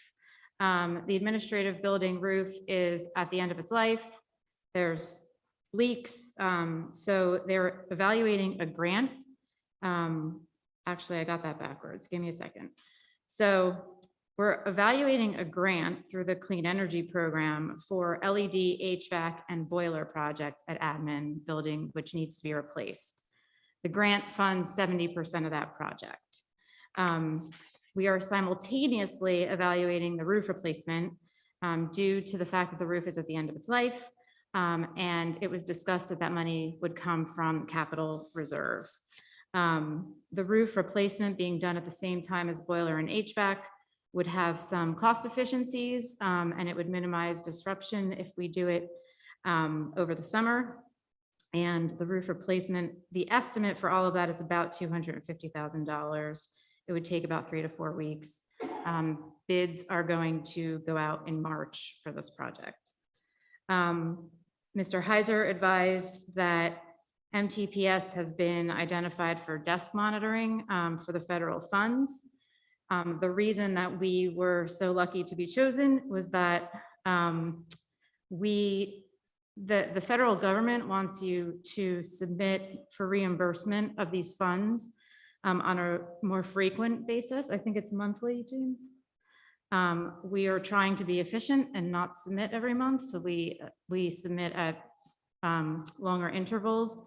[SPEAKER 5] The administrative building roof is at the end of its life. There's leaks. So they're evaluating a grant. Actually, I got that backwards. Give me a second. So we're evaluating a grant through the Clean Energy Program for LED, HVAC, and boiler project at admin building, which needs to be replaced. The grant funds 70% of that project. We are simultaneously evaluating the roof replacement due to the fact that the roof is at the end of its life. And it was discussed that that money would come from capital reserve. The roof replacement being done at the same time as boiler and HVAC would have some cost efficiencies, and it would minimize disruption if we do it over the summer. And the roof replacement, the estimate for all of that is about $250,000. It would take about 3 to 4 weeks. Bids are going to go out in March for this project. Mr. Heiser advised that MTPS has been identified for desk monitoring for the federal funds. The reason that we were so lucky to be chosen was that the federal government wants you to submit for reimbursement of these funds on a more frequent basis. I think it's monthly, James. We are trying to be efficient and not submit every month. So we submit at longer intervals.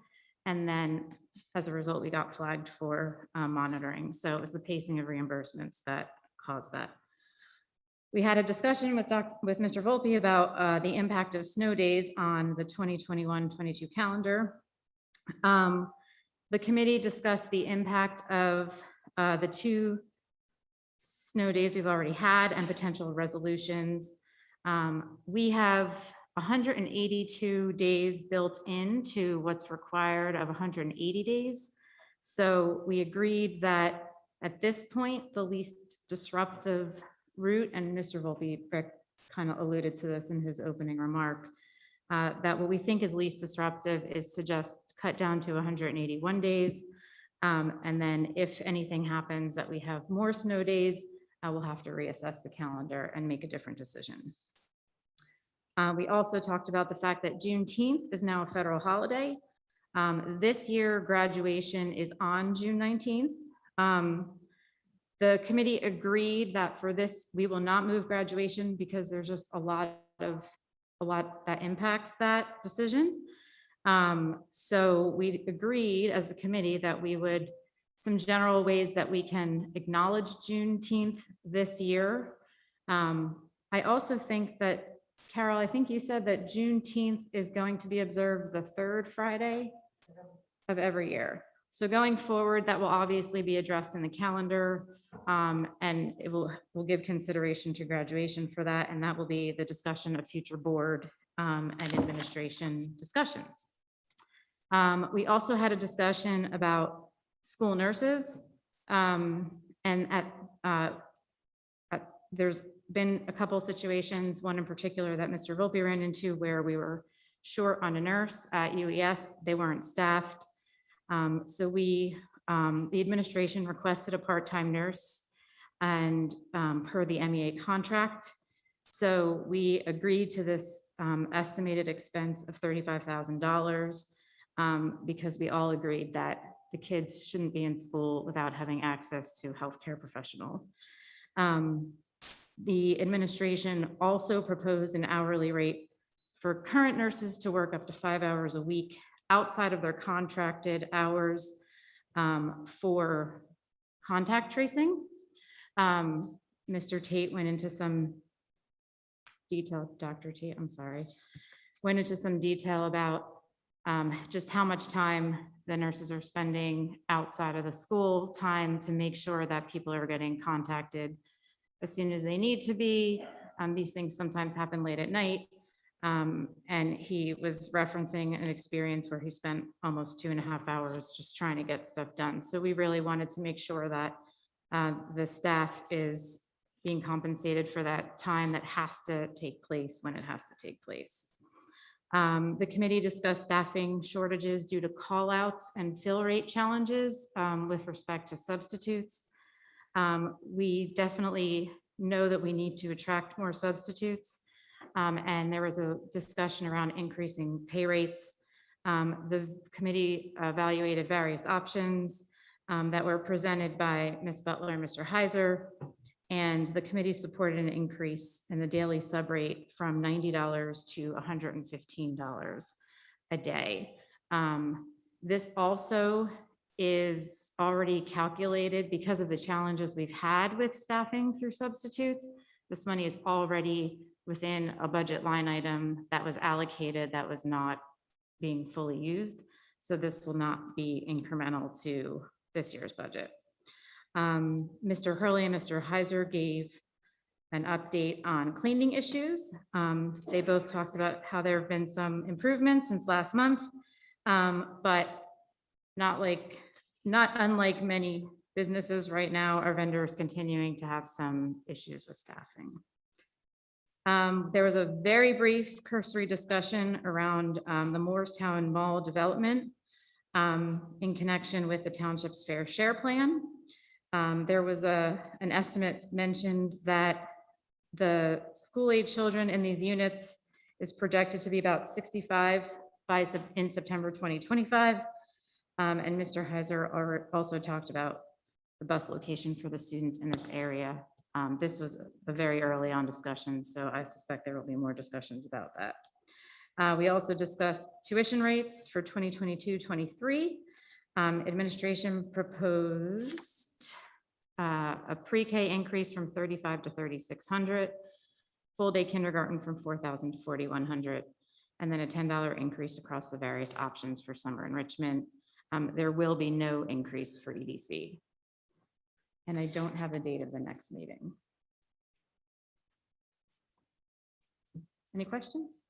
[SPEAKER 5] And then as a result, we got flagged for monitoring. So it was the pacing of reimbursements that caused that. We had a discussion with Mr. Volpe about the impact of snow days on the 2021-22 calendar. The committee discussed the impact of the 2 snow days we've already had and potential resolutions. We have 182 days built into what's required of 180 days. So we agreed that at this point, the least disruptive route, and Mr. Volpe kind of alluded to this in his opening remark, that what we think is least disruptive is to just cut down to 181 days. And then if anything happens that we have more snow days, we'll have to reassess the calendar and make a different decision. We also talked about the fact that Juneteenth is now a federal holiday. This year, graduation is on June 19th. The committee agreed that for this, we will not move graduation because there's just a lot that impacts that decision. So we agreed as a committee that we would, some general ways that we can acknowledge Juneteenth this year. I also think that, Carol, I think you said that Juneteenth is going to be observed the 3rd Friday of every year. So going forward, that will obviously be addressed in the calendar, and it will give consideration to graduation for that, and that will be the discussion of future board and administration discussions. We also had a discussion about school nurses, and there's been a couple of situations, one in particular that Mr. Volpe ran into where we were short on a nurse at UES. They weren't staffed. So the administration requested a part-time nurse and per the MEA contract. So we agreed to this estimated expense of $35,000 because we all agreed that the kids shouldn't be in school without having access to a healthcare professional. The administration also proposed an hourly rate for current nurses to work up to 5 hours a week outside of their contracted hours for contact tracing. Mr. Tate went into some detail, Dr. Tate, I'm sorry, went into some detail about just how much time the nurses are spending outside of the school time to make sure that people are getting contacted as soon as they need to be. These things sometimes happen late at night. And he was referencing an experience where he spent almost 2.5 hours just trying to get stuff done. So we really wanted to make sure that the staff is being compensated for that time that has to take place when it has to take place. The committee discussed staffing shortages due to call outs and fill rate challenges with respect to substitutes. We definitely know that we need to attract more substitutes. And there was a discussion around increasing pay rates The committee evaluated various options that were presented by Ms. Butler and Mr. Heiser. And the committee supported an increase in the daily sub rate from $90 to $115 a day. This also is already calculated because of the challenges we've had with staffing through substitutes. This money is already within a budget line item that was allocated that was not being fully used. So this will not be incremental to this year's budget. Mr. Hurley and Mr. Heiser gave an update on cleaning issues. They both talked about how there have been some improvements since last month, but not unlike many businesses right now, our vendors continuing to have some issues with staffing. There was a very brief cursory discussion around the Moorestown Mall development in connection with the township's fair share plan. There was an estimate mentioned that the school-age children in these units is projected to be about 65 in September 2025. And Mr. Heiser also talked about the bus location for the students in this area. This was a very early on discussion, so I suspect there will be more discussions about that. We also discussed tuition rates for 2022-23. Administration proposed a pre-K increase from 3,500 to 3,600, full day kindergarten from 4,000 to 4,100, and then a $10 increase across the various options for summer enrichment. There will be no increase for EDC. And I don't have the date of the next meeting. Any questions?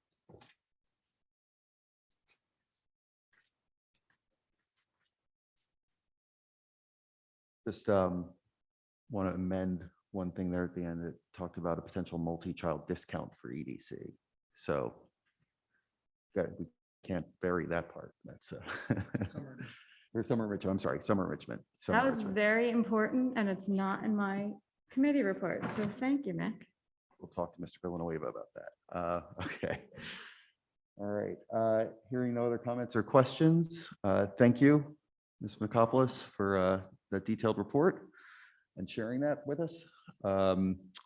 [SPEAKER 1] Just want to amend one thing there at the end. It talked about a potential multi-child discount for EDC. So we can't bury that part. That's or summer enrichment. I'm sorry, summer enrichment.
[SPEAKER 5] That was very important, and it's not in my committee report. So thank you, Mick.
[SPEAKER 1] We'll talk to Mr. Villanueva about that. Okay. All right. Hearing no other comments or questions, thank you, Ms. Mikopoulos, for that detailed report and sharing that with us.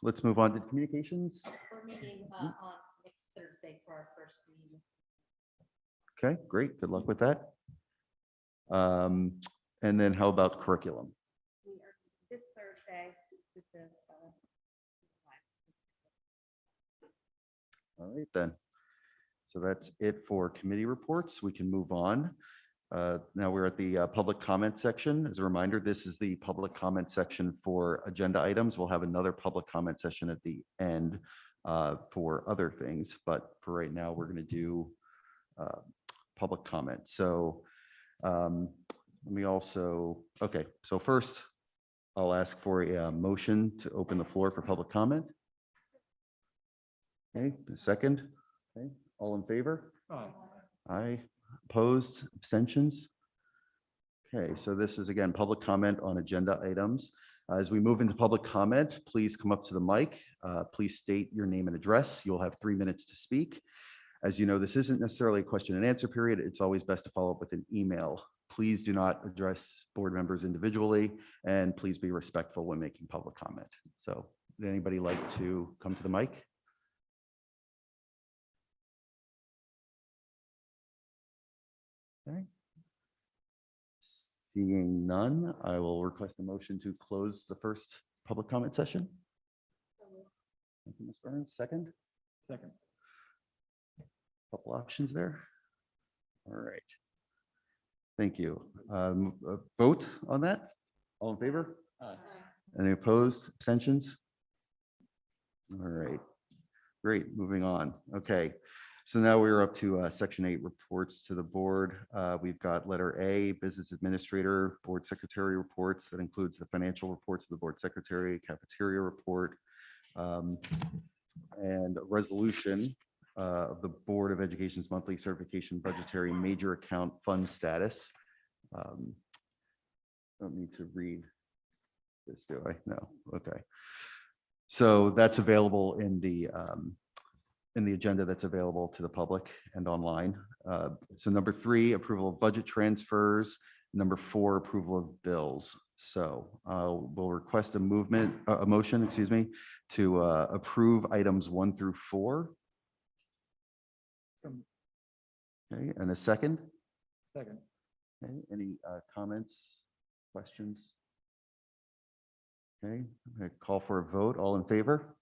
[SPEAKER 1] Let's move on to communications.
[SPEAKER 4] We're meeting on next Thursday for our first meeting.
[SPEAKER 1] Okay, great. Good luck with that. And then how about curriculum?
[SPEAKER 4] We are this Thursday. With the,
[SPEAKER 1] All right, then. So that's it for committee reports. We can move on. Now we're at the public comment section. As a reminder, this is the public comment section for agenda items. We'll have another public comment session at the end for other things, but for right now, we're going to do public comment. So let me also, okay, so first I'll ask for a motion to open the floor for public comment. Okay, a second. Okay, all in favor? Aye. Opposed, abstentions? Okay, so this is again, public comment on agenda items. As we move into public comment, please come up to the mic. Please state your name and address. You'll have 3 minutes to speak. As you know, this isn't necessarily a question and answer period. It's always best to follow up with an email. Please do not address board members individually, and please be respectful when making public comment. So would anybody like to come to the mic? Okay. Seeing none, I will request a motion to close the first public comment session. Thank you, Ms. Burns. Second?
[SPEAKER 12] Second.
[SPEAKER 1] Couple options there. All right. Thank you. Vote on that? All in favor?
[SPEAKER 12] Aye.
[SPEAKER 1] Any opposed? Abstentions? All right. Great. Moving on. Okay. So now we're up to Section 8 reports to the board. We've got letter A, business administrator, board secretary reports. That includes the financial reports of the board secretary, cafeteria report, and a resolution of the Board of Education's monthly certification budgetary major account fund status. Don't need to read this, do I? No. Okay. So that's available in in the agenda that's available to the public and online. So number 3, approval of budget transfers. Number 4, approval of bills. So we'll request a motion, excuse me, to approve items 1 through 4. Okay, and a second?
[SPEAKER 8] Second.
[SPEAKER 1] Okay, any comments, questions? Okay, I call for a vote. All in favor?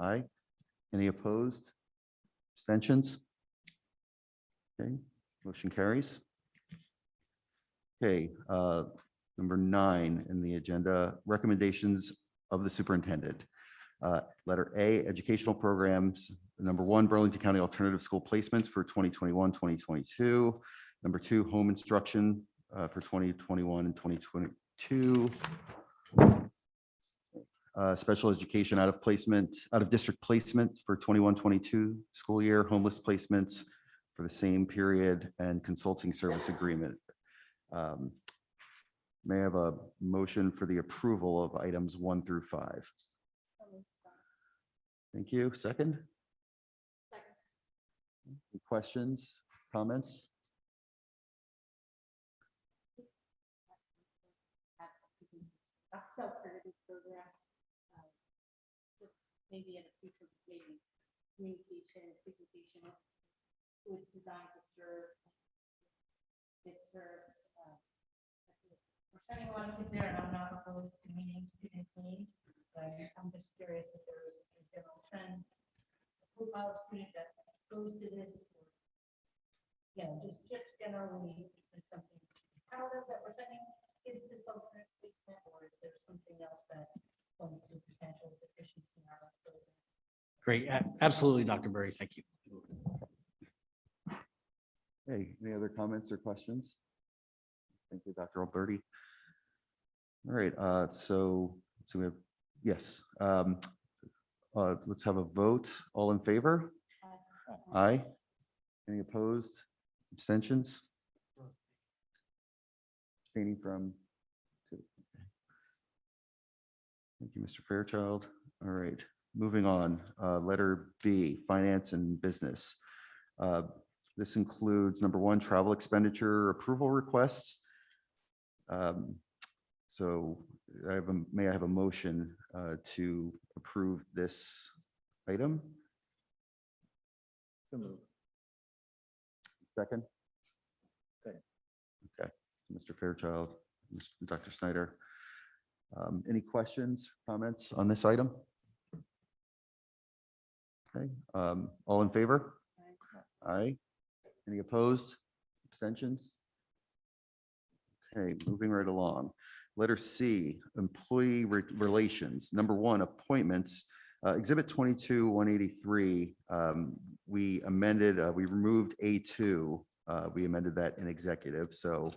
[SPEAKER 1] Aye. Any opposed? Abstentions? Okay, motion carries. Okay, number 9 in the agenda, recommendations of the superintendent. Letter A, educational programs. Number 1, Burlington County Alternative School Placements for 2021, 2022. Number 2, home instruction for 2021 and 2022. Special education out of district placement for 21, 22 school year, homeless placements for the same period, and consulting service agreement. May I have a motion for the approval of items 1 through 5? Thank you. Second? Any questions, comments?
[SPEAKER 10] Maybe in a future meeting, communication, presentation, who it's designed to serve. It serves. We're sending a lot of kids there, and I'm not opposed to meeting students' needs, but I'm just curious if there's a general trend. Profile of student that goes to this, or, you know, just generally is something proud of that we're sending kids to some-. Or is there something else that points to potential deficiency in our program?
[SPEAKER 16] Great. Absolutely, Dr. Burry. Thank you.
[SPEAKER 1] Hey, any other comments or questions? Thank you, Dr. Alberti. All right, so we have, yes. Let's have a vote. All in favor? Aye. Any opposed? Abstentions? Abstaining from? Thank you, Mr. Fairchild. All right, moving on. Letter B, finance and business. This includes number 1, travel expenditure approval requests. So may I have a motion to approve this item? Second? Okay, Mr. Fairchild, Dr. Snyder. Any questions, comments on this item? Okay, all in favor? Aye. Any opposed? Abstentions? Okay, moving right along. Letter C, employee relations. Number 1, appointments. Exhibit 22-183, we amended, we removed A2. We amended that in executive. So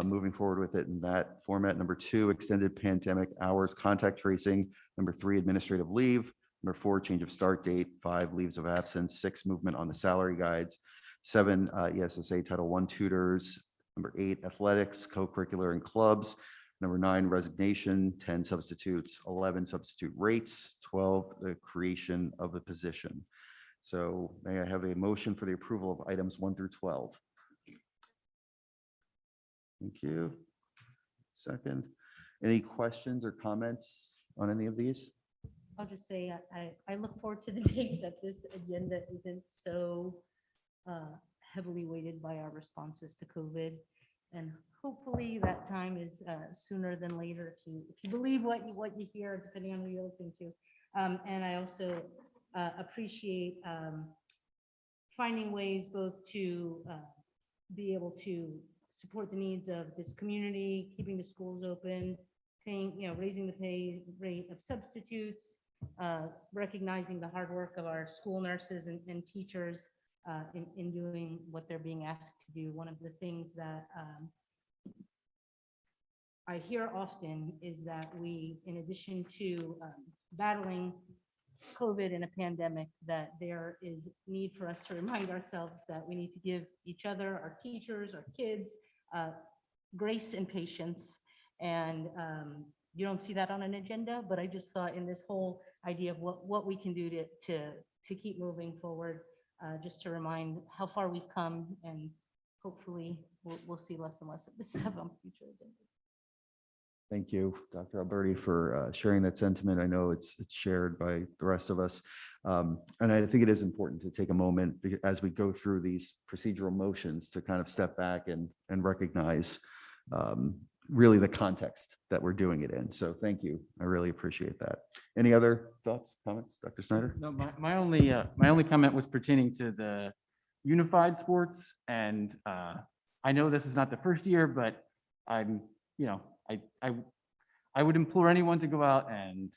[SPEAKER 1] moving forward with it in that format. Number 2, extended pandemic hours, contact tracing. Number 3, administrative leave. Number 4, change of start date. 5, leaves of absence. 6, movement on the salary guides. 7, ESSA Title I tutors. Number 8, athletics, co-curricular and clubs. Number 9, resignation. 10, substitutes. 11, substitute rates. 12, the creation of a position. So may I have a motion for the approval of items 1 through 12? Thank you. Second. Any questions or comments on any of these?
[SPEAKER 10] I'll just say, I look forward to the day that this agenda isn't so heavily weighted by our responses to COVID. And hopefully that time is sooner than later, if you believe what you hear, depending on who you're listening to. And I also appreciate finding ways both to be able to support the needs of this community, keeping the schools open, paying, raising the pay rate of substitutes, recognizing the hard work of our school nurses and teachers in doing what they're being asked to do. One of the things that I hear often is that we, in addition to battling COVID and a pandemic, that there is need for us to remind ourselves that we need to give each other, our teachers, our kids, grace and patience. And you don't see that on an agenda, but I just thought in this whole idea of what we can do to keep moving forward, just to remind how far we've come, and hopefully we'll see less and less of this stuff on future agendas.
[SPEAKER 1] Thank you, Dr. Alberti, for sharing that sentiment. I know it's shared by the rest of us. And I think it is important to take a moment as we go through these procedural motions to kind of step back and recognize really the context that we're doing it in. So thank you. I really appreciate that. Any other thoughts, comments, Dr. Snyder?
[SPEAKER 8] No, my only comment was pertaining to the unified sports. And I know this is not the first year, but I'm, I would implore anyone to go out and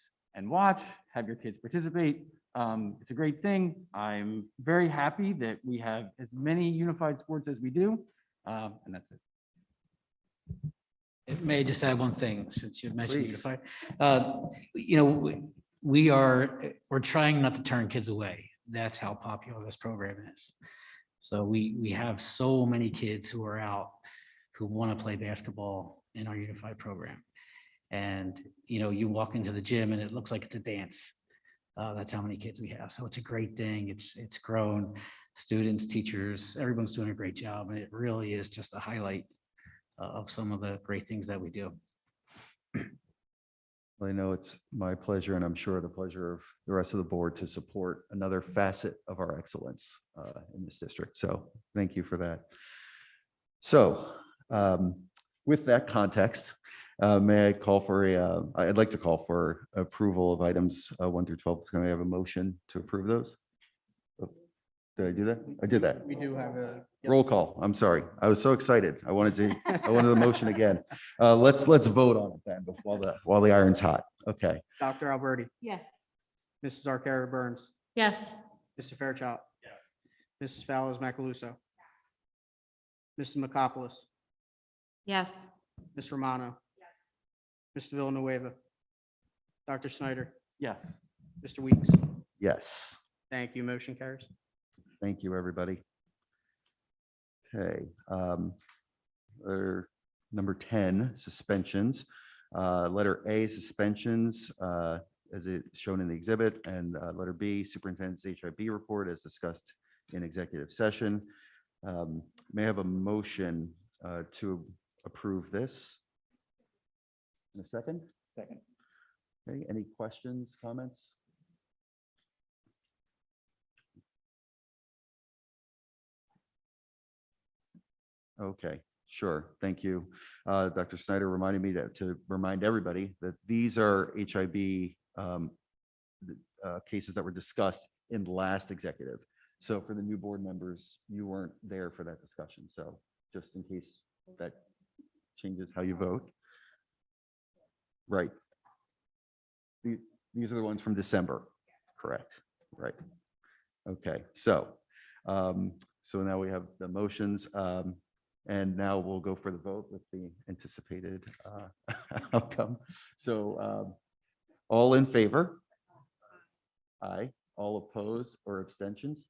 [SPEAKER 8] watch, have your kids participate. It's a great thing. I'm very happy that we have as many unified sports as we do. And that's it.
[SPEAKER 16] May I just add one thing, since you mentioned
[SPEAKER 1] Please.
[SPEAKER 16] unified? We're trying not to turn kids away. That's how popular this program is. So we have so many kids who are out who want to play basketball in our unified program. And, you walk into the gym and it looks like it's a dance. That's how many kids we have. So it's a great thing. It's grown. Students, teachers, everyone's doing a great job. And it really is just a highlight of some of the great things that we do.
[SPEAKER 1] I know it's my pleasure, and I'm sure the pleasure of the rest of the board, to support another facet of our excellence in this district. So thank you for that. So with that context, may I call for I'd like to call for approval of items 1 through 12. Can I have a motion to approve those? Oh, did I do that? I did that.
[SPEAKER 2] We do have a.
[SPEAKER 1] Roll call. I'm sorry. I was so excited. I wanted the motion again. Let's vote on it then while the iron's hot. Okay.
[SPEAKER 2] Dr. Alberti,
[SPEAKER 10] Yes.
[SPEAKER 2] Mrs. Arcaro Burns,
[SPEAKER 3] Yes.
[SPEAKER 2] Mr. Fairchild. Yes. Mrs. Fallows Macaluso. Mrs. McCopolis,
[SPEAKER 5] Yes.
[SPEAKER 2] Ms. Romano. Mr. Villanueva. Dr. Snyder,
[SPEAKER 8] Yes.
[SPEAKER 2] Mr. Weeks.
[SPEAKER 1] Yes.
[SPEAKER 2] Thank you. Motion carries.
[SPEAKER 1] Thank you, everybody. Okay. Number 10, suspensions. Letter A, suspensions, as it's shown in the exhibit, and letter B, superintendent's HIB report as discussed in executive session. May I have a motion to approve this? In a second?
[SPEAKER 8] Second.
[SPEAKER 1] Okay, any questions, comments? Okay, sure. Thank you. Dr. Snyder reminded me to remind everybody that these are HIB cases that were discussed in the last executive. So for the new board members, you weren't there for that discussion. So just in case that changes how you vote. Right. These are the ones from December. Correct. Right. Okay. So now we have the motions. And now we'll go for the vote with the anticipated outcome. So all in favor? Aye. All opposed or abstentions?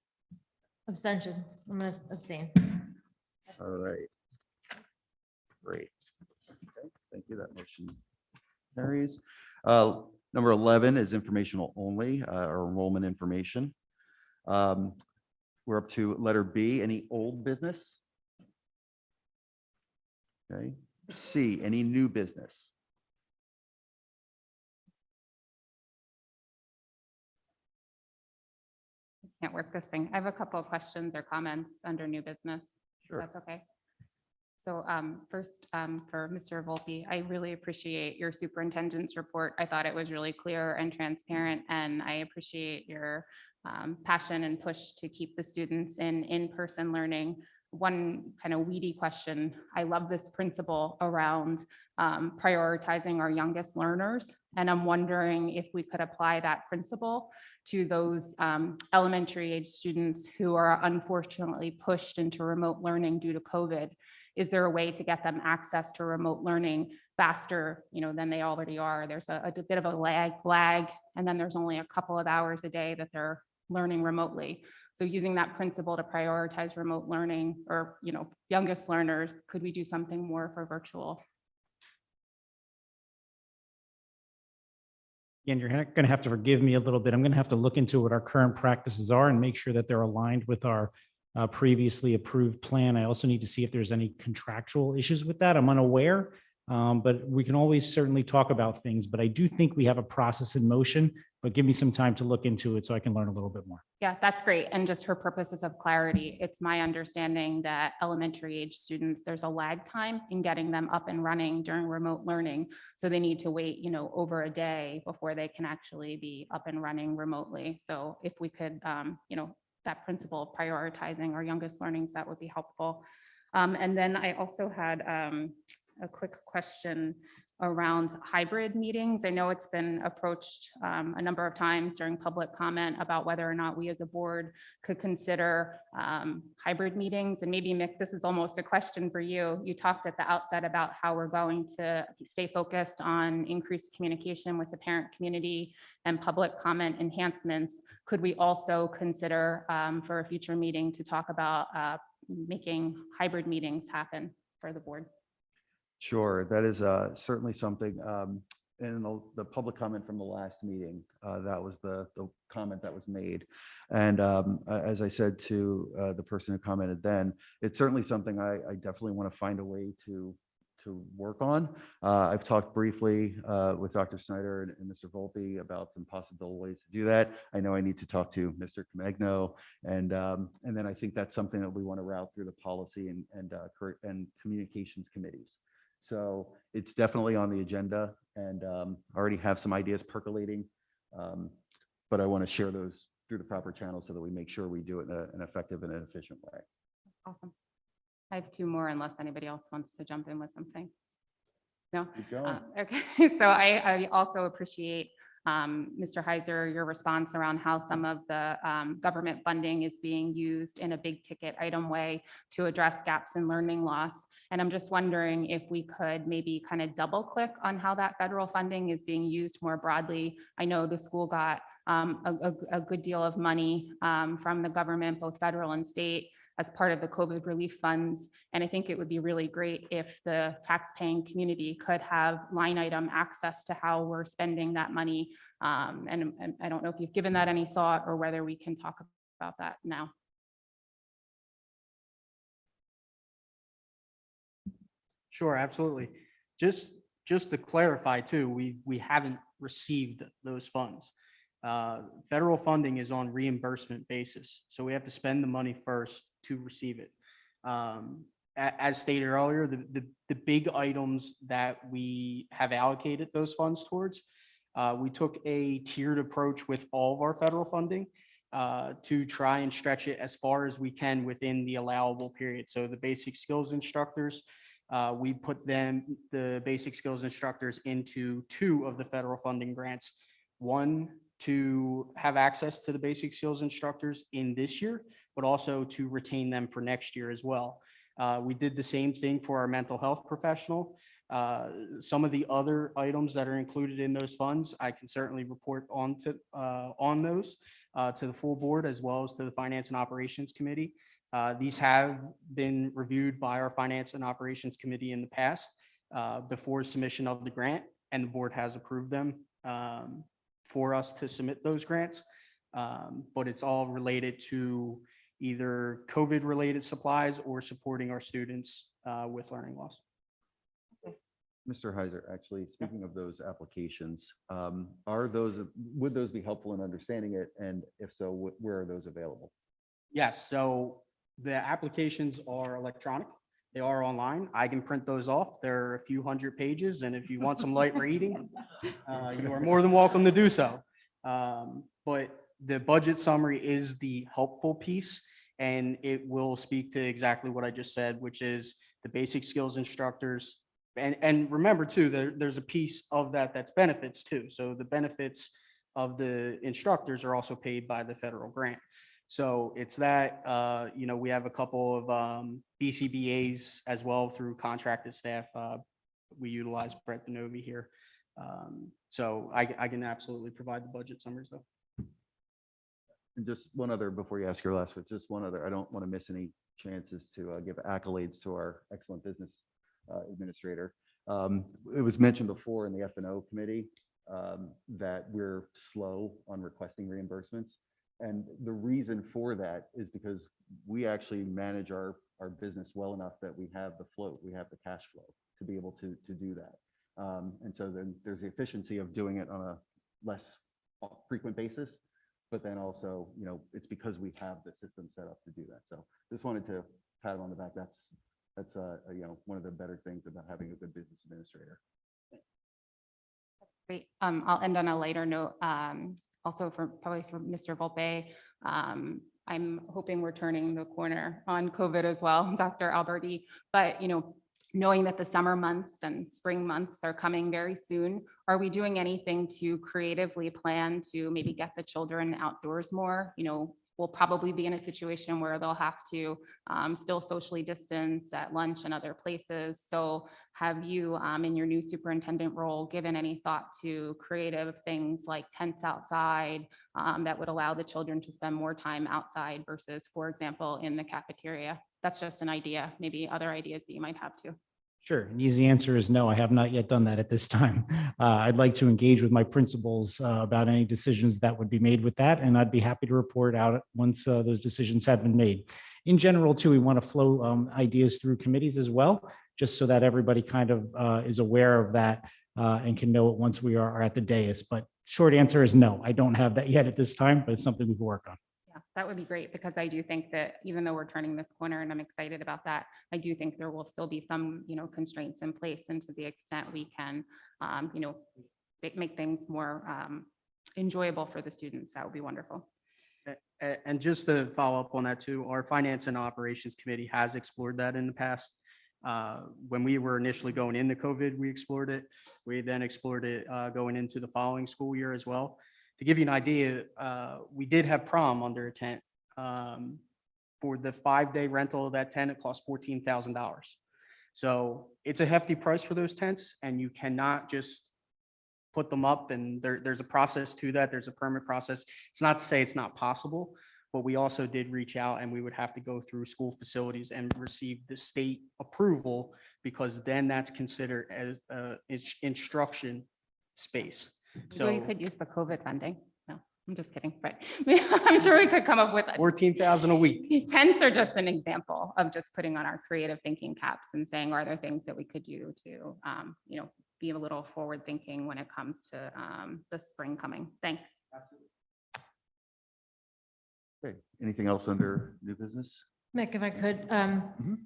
[SPEAKER 3] Abstention. I'm going to abstain.
[SPEAKER 1] All right. Great. Okay, thank you. That motion carries. Number 11 is informational only, or enrollment information. We're up to letter B, any old business? Okay. C, any new business?
[SPEAKER 9] Can't work this thing. I have a couple of questions or comments under new business.
[SPEAKER 1] Sure.
[SPEAKER 9] That's okay. So first, for Mr. Volpe, I really appreciate your superintendent's report. I thought it was really clear and transparent, and I appreciate your passion and push to keep the students in-person learning. One kind of weedy question. I love this principle around prioritizing our youngest learners. And I'm wondering if we could apply that principle to those elementary age students who are unfortunately pushed into remote learning due to COVID. Is there a way to get them access to remote learning faster, than they already are? There's a bit of a lag, and then there's only a couple of hours a day that they're learning remotely. So using that principle to prioritize remote learning or, youngest learners, could we do something more for virtual?
[SPEAKER 6] Again, you're going to have to forgive me a little bit. I'm going to have to look into what our current practices are and make sure that they're aligned with our previously approved plan. I also need to see if there's any contractual issues with that. I'm unaware, but we can always certainly talk about things. But I do think we have a process in motion, but give me some time to look into it so I can learn a little bit more.
[SPEAKER 9] Yeah, that's great. And just for purposes of clarity, it's my understanding that elementary age students, there's a lag time in getting them up and running during remote learning. So they need to wait, over a day before they can actually be up and running remotely. So if we could, that principle of prioritizing our youngest learnings, that would be helpful. And then I also had a quick question around hybrid meetings. I know it's been approached a number of times during public comment about whether or not we as a board could consider hybrid meetings. And maybe Mick, this is almost a question for you. You talked at the outset about how we're going to stay focused on increased communication with the parent community and public comment enhancements. Could we also consider for a future meeting to talk about making hybrid meetings happen for the board?
[SPEAKER 1] Sure, that is certainly something. In the public comment from the last meeting, that was the comment that was made. And as I said to the person who commented then, it's certainly something I definitely want to find a way to work on. I've talked briefly with Dr. Snyder and Mr. Volpe about some possible ways to do that. I know I need to talk to Mr. Comegno, and then I think that's something that we want to route through the policy and communications committees. So it's definitely on the agenda, and I already have some ideas percolating, but I want to share those through the proper channels so that we make sure we do it in an effective and an efficient way.
[SPEAKER 9] Awesome. I have two more unless anybody else wants to jump in with something. No?
[SPEAKER 1] Keep going.
[SPEAKER 9] Okay, so I also appreciate Mr. Heiser, your response around how some of the government funding is being used in a big ticket item way to address gaps in learning loss. And I'm just wondering if we could maybe kind of double click on how that federal funding is being used more broadly. I know the school got a good deal of money from the government, both federal and state, as part of the COVID relief funds. And I think it would be really great if the taxpaying community could have line item access to how we're spending that money. And I don't know if you've given that any thought or whether we can talk about that now.
[SPEAKER 2] Sure, absolutely. Just to clarify too, we haven't received those funds. Federal funding is on reimbursement basis, so we have to spend the money first to receive it. As stated earlier, the big items that we have allocated those funds towards, we took a tiered approach with all of our federal funding to try and stretch it as far as we can within the allowable period. So the basic skills instructors, we put the basic skills instructors into 2 of the federal funding grants. One, to have access to the basic skills instructors in this year, but also to retain them for next year as well. We did the same thing for our mental health professional. Some of the other items that are included in those funds, I can certainly report on those to the full board as well as to the Finance and Operations Committee. These have been reviewed by our Finance and Operations Committee in the past before submission of the grant, and the board has approved them for us to submit those grants. But it's all related to either COVID-related supplies or supporting our students with learning loss.
[SPEAKER 1] Mr. Heiser, actually, speaking of those applications, would those be helpful in understanding it? And if so, where are those available?
[SPEAKER 2] Yes, so the applications are electronic. They are online. I can print those off. They're a few hundred pages, and if you want some light reading, you are more than welcome to do so. But the budget summary is the helpful piece, and it will speak to exactly what I just said, which is the basic skills instructors. And remember too, there's a piece of that that's benefits too. So the benefits of the instructors are also paid by the federal grant. So it's that, we have a couple of BCBAs as well through contracted staff. We utilize Brett Denovi here. So I can absolutely provide the budget summaries though.
[SPEAKER 1] And just one other, before you ask your last one, just one other, I don't want to miss any chances to give accolades to our excellent business administrator. It was mentioned before in the F&O committee, that we're slow on requesting reimbursements. And the reason for that is because we actually manage our business well enough that we have the float, we have the cash flow to be able to do that. And so then there's the efficiency of doing it on a less frequent basis, but then also, it's because we have the system set up to do that. So just wanted to pat him on the back. That's one of the better things about having a good business administrator.
[SPEAKER 9] Great. I'll end on a lighter note. Also probably for Mr. Volpe. I'm hoping we're turning the corner on COVID as well, Dr. Alberti. But, knowing that the summer months and spring months are coming very soon, are we doing anything to creatively plan to maybe get the children outdoors more? We'll probably be in a situation where they'll have to still socially distance at lunch and other places. So have you, in your new superintendent role, given any thought to creative things like tents outside that would allow the children to spend more time outside versus, for example, in the cafeteria? That's just an idea, maybe other ideas that you might have too.
[SPEAKER 6] Sure. An easy answer is no, I have not yet done that at this time. I'd like to engage with my principals about any decisions that would be made with that, and I'd be happy to report out once those decisions have been made. In general, too, we want to flow ideas through committees as well, just so that everybody kind of is aware of that and can know it once we are at the dais. But short answer is no, I don't have that yet at this time, but it's something we can work on.
[SPEAKER 9] Yeah, that would be great, because I do think that even though we're turning this corner and I'm excited about that, I do think there will still be some, constraints in place, and to the extent we can, make things more enjoyable for the students, that would be wonderful.
[SPEAKER 2] And just to follow up on that too, our Finance and Operations Committee has explored that in the past. When we were initially going into COVID, we explored it. We then explored it going into the following school year as well. To give you an idea, we did have prom under a tent. For the 5-day rental of that tent, it cost $14,000. So it's a hefty price for those tents, and you cannot just put them up, and there's a process to that. There's a permit process. It's not to say it's not possible, but we also did reach out, and we would have to go through school facilities and receive the state approval, because then that's considered as instruction space.
[SPEAKER 9] So you could use the COVID funding. No, I'm just kidding, but I'm sure we could come up with
[SPEAKER 2] 14,000 a week.
[SPEAKER 9] Tents are just an example of just putting on our creative thinking caps and saying, are there things that we could do to, be a little forward thinking when it comes to the spring coming? Thanks.
[SPEAKER 1] Okay. Anything else under new business?
[SPEAKER 3] Mick, if I could,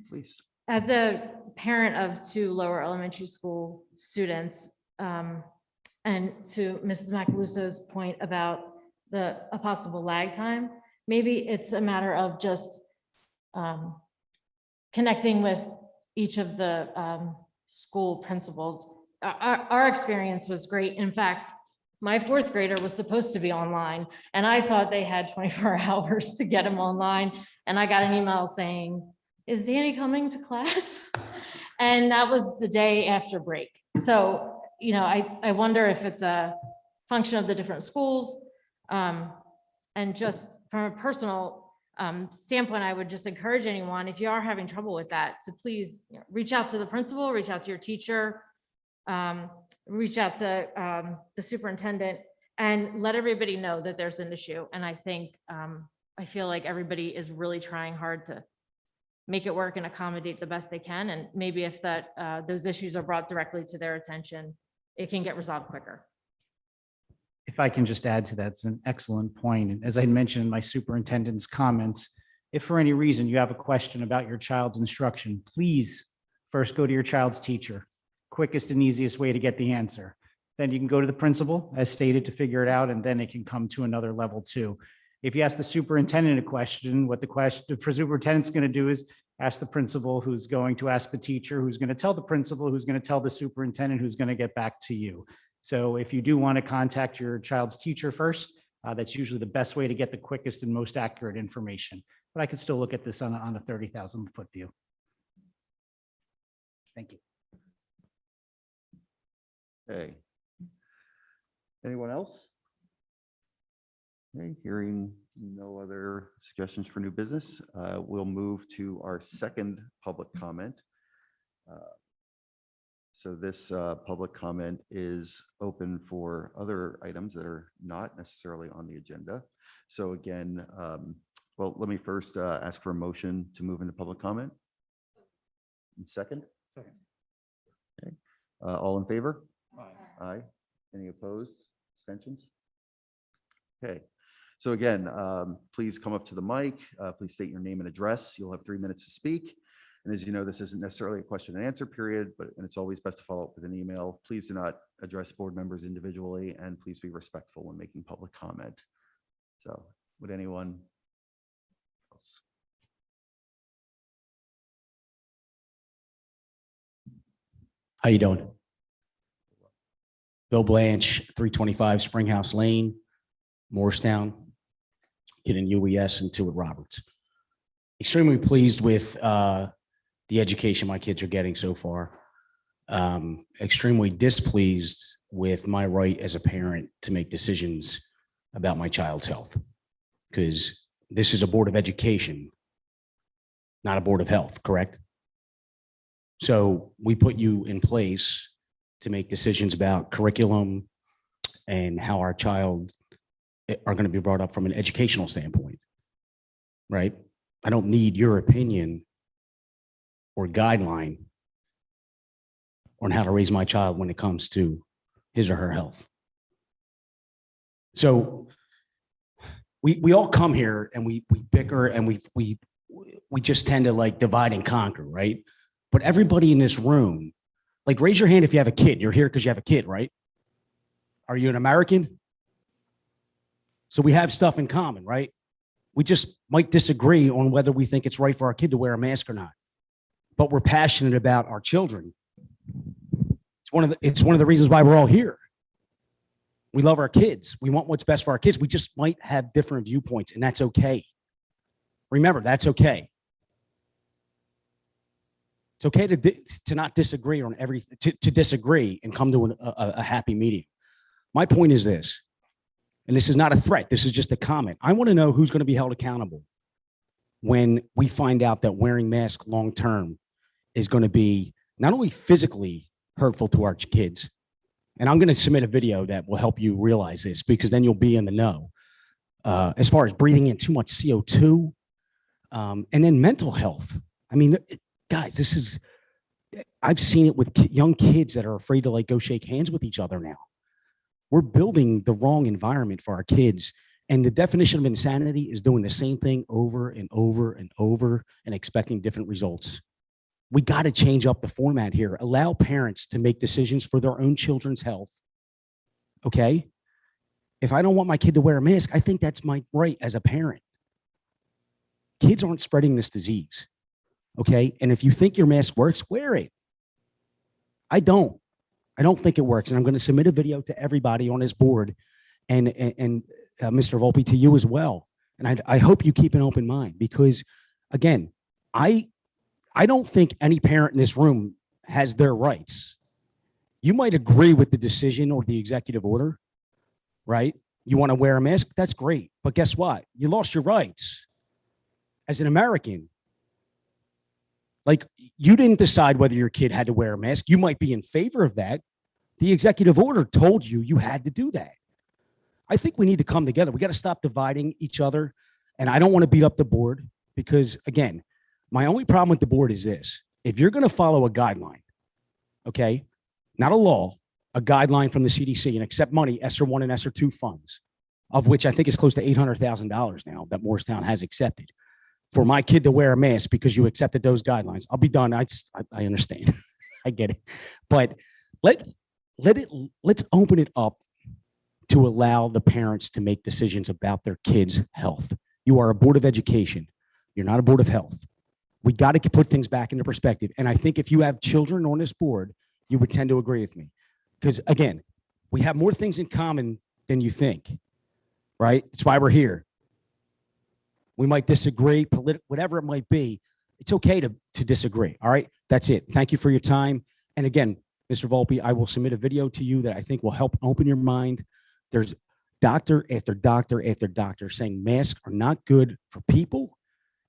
[SPEAKER 1] Please.
[SPEAKER 3] as a parent of 2 lower elementary school students, and to Mrs. Macaluso's point about a possible lag time, maybe it's a matter of just connecting with each of the school principals. Our experience was great. In fact, my 4th grader was supposed to be online, and I thought they had 24 hours to get him online. And I got an email saying, "Is Danny coming to class?" And that was the day after break. So, I wonder if it's a function of the different schools. And just from a personal standpoint, I would just encourage anyone, if you are having trouble with that, to please reach out to the principal, reach out to your teacher, reach out to the superintendent, and let everybody know that there's an issue. And I think, I feel like everybody is really trying hard to make it work and accommodate the best they can. And maybe if those issues are brought directly to their attention, it can get resolved quicker.
[SPEAKER 6] If I can just add to that, it's an excellent point. And as I mentioned in my superintendent's comments, if for any reason you have a question about your child's instruction, please first go to your child's teacher. Quickest and easiest way to get the answer. Then you can go to the principal, as stated, to figure it out, and then it can come to another level too. If you ask the superintendent a question, what the superintendent's going to do is ask the principal, who's going to ask the teacher, who's going to tell the principal, who's going to tell the superintendent, who's going to get back to you. So if you do want to contact your child's teacher first, that's usually the best way to get the quickest and most accurate information. But I could still look at this on a 30,000 foot view. Thank you.
[SPEAKER 1] Okay. Anyone else? Okay, hearing no other suggestions for new business, we'll move to our second public comment. So this public comment is open for other items that are not necessarily on the agenda. So again, well, let me first ask for a motion to move into public comment. And second? Okay. All in favor? Aye. Any opposed? Abstentions? Okay. So again, please come up to the mic. Please state your name and address. You'll have 3 minutes to speak. And as you know, this isn't necessarily a question and answer period, and it's always best to follow up with an email. Please do not address board members individually, and please be respectful when making public comment. So would anyone else?
[SPEAKER 17] How you doing? Bill Blanche, 325 Springhouse Lane, Morristown, kid in UES and 2 at Roberts. Extremely pleased with the education my kids are getting so far. Extremely displeased with my right as a parent to make decisions about my child's health, because this is a board of education, not a board of health, correct? So we put you in place to make decisions about curriculum and how our child are going to be brought up from an educational standpoint, right? I don't need your opinion or guideline on how to raise my child when it comes to his or her health. So we all come here and we bicker and we just tend to like divide and conquer, right? But everybody in this room, like raise your hand if you have a kid. You're here because you have a kid, right? Are you an American? So we have stuff in common, right? We just might disagree on whether we think it's right for our kid to wear a mask or not, but we're passionate about our children. It's one of the reasons why we're all here. We love our kids. We want what's best for our kids. We just might have different viewpoints, and that's okay. Remember, that's okay. It's okay to not disagree on everything, to disagree and come to a happy medium. My point is this, and this is not a threat. This is just a comment. I want to know who's going to be held accountable when we find out that wearing masks long-term is going to be not only physically hurtful to our kids, and I'm going to submit a video that will help you realize this, because then you'll be in the know. As far as breathing in too much CO2, and then mental health. I mean, guys, I've seen it with young kids that are afraid to like go shake hands with each other now. We're building the wrong environment for our kids. And the definition of insanity is doing the same thing over and over and over and expecting different results. We got to change up the format here. Allow parents to make decisions for their own children's health. Okay? If I don't want my kid to wear a mask, I think that's my right as a parent. Kids aren't spreading this disease. Okay? And if you think your mask works, wear it. I don't think it works. And I'm going to submit a video to everybody on this board and Mr. Volpe, to you as well. And I hope you keep an open mind, because again, I don't think any parent in this room has their rights. You might agree with the decision or the executive order, right? You want to wear a mask? That's great. But guess what? You lost your rights as an American. Like, you didn't decide whether your kid had to wear a mask. You might be in favor of that. The executive order told you you had to do that. I think we need to come together. We got to stop dividing each other. And I don't want to beat up the board, because again, my only problem with the board is this. If you're going to follow a guideline, okay, not a law, a guideline from the CDC, and accept money, ESSER 1 and ESSER 2 funds, of which I think is close to $800,000 now that Morristown has accepted, for my kid to wear a mask because you accepted those guidelines. I'll be done. I understand. I get it. But let's open it up to allow the parents to make decisions about their kids' health. You are a board of education. You're not a board of health. We got to put things back into perspective. And I think if you have children on this board, you would tend to agree with me. Because again, we have more things in common than you think, right? That's why we're here. We might disagree, whatever it might be. It's okay to disagree, all right? That's it. Thank you for your time. And again, Mr. Volpe, I will submit a video to you that I think will help open your mind. There's doctor after doctor after doctor saying masks are not good for people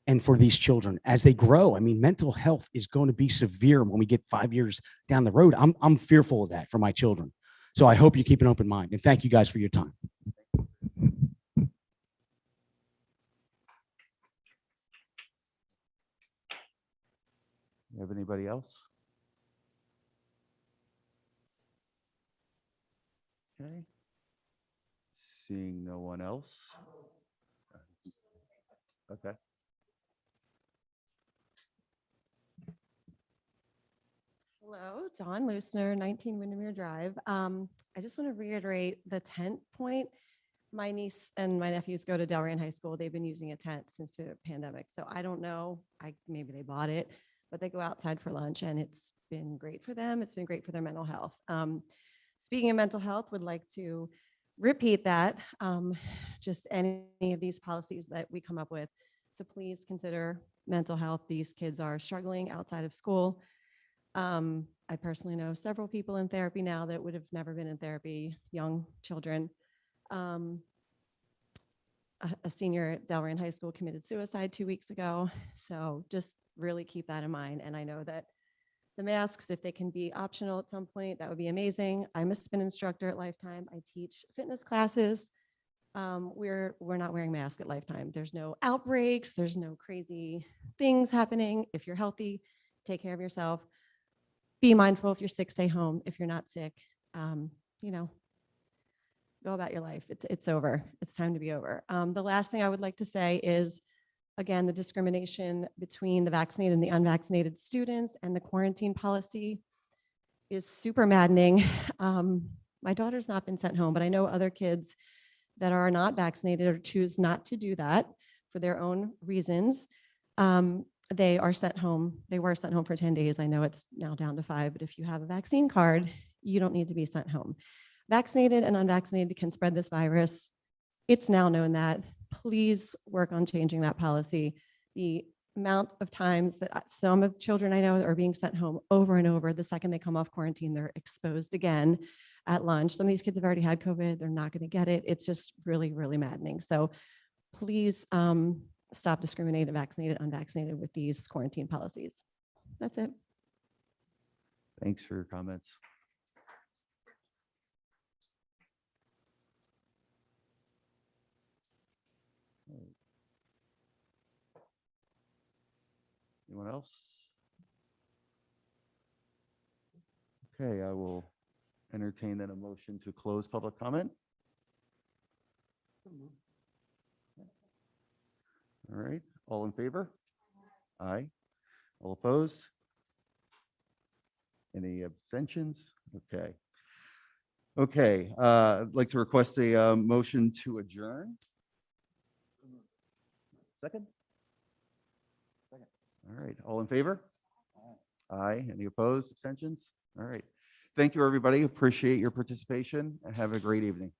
[SPEAKER 17] and for these children as they grow. I mean, mental health is going to be severe when we get 5 years down the road. I'm fearful of that for my children. So I hope you keep an open mind, and thank you guys for your time.
[SPEAKER 1] You have anybody else? Okay. Seeing no one else. Okay.
[SPEAKER 18] Hello, Dawn Lusner, 19 Windermere Drive. I just want to reiterate the tent point. My niece and my nephews go to Delran High School. They've been using a tent since the pandemic. So I don't know, maybe they bought it, but they go outside for lunch and it's been great for them. It's been great for their mental health. Speaking of mental health, would like to repeat that, just any of these policies that we come up with, to please consider mental health. These kids are struggling outside of school. I personally know several people in therapy now that would have never been in therapy, young children. A senior at Delran High School committed suicide 2 weeks ago. So just really keep that in mind. And I know that the masks, if they can be optional at some point, that would be amazing. I'm a spin instructor at Lifetime. I teach fitness classes. We're not wearing masks at Lifetime. There's no outbreaks. There's no crazy things happening. If you're healthy, take care of yourself. Be mindful. If you're sick, stay home. If you're not sick, go about your life. It's over. It's time to be over. The last thing I would like to say is, again, the discrimination between the vaccinated and the unvaccinated students and the quarantine policy is super maddening. My daughter's not been sent home, but I know other kids that are not vaccinated or choose not to do that for their own reasons. They are sent home. They were sent home for 10 days. I know it's now down to 5, but if you have a vaccine card, you don't need to be sent home. Vaccinated and unvaccinated can spread this virus. It's now known that. Please work on changing that policy. The amount of times that some of children I know are being sent home over and over, the second they come off quarantine, they're exposed again at lunch. Some of these kids have already had COVID. They're not going to get it. It's just really, really maddening. So please stop discriminating vaccinated, unvaccinated with these quarantine policies. That's it.
[SPEAKER 1] Thanks for your comments. Anyone else? Okay, I will entertain then a motion to close public comment. All right, all in favor? Aye. All opposed? Any abstentions? Okay. Okay, I'd like to request a motion to adjourn. Second? Second. All right, all in favor? Aye. Any opposed, abstentions? All right. Thank you, everybody. Appreciate your participation and have a great evening.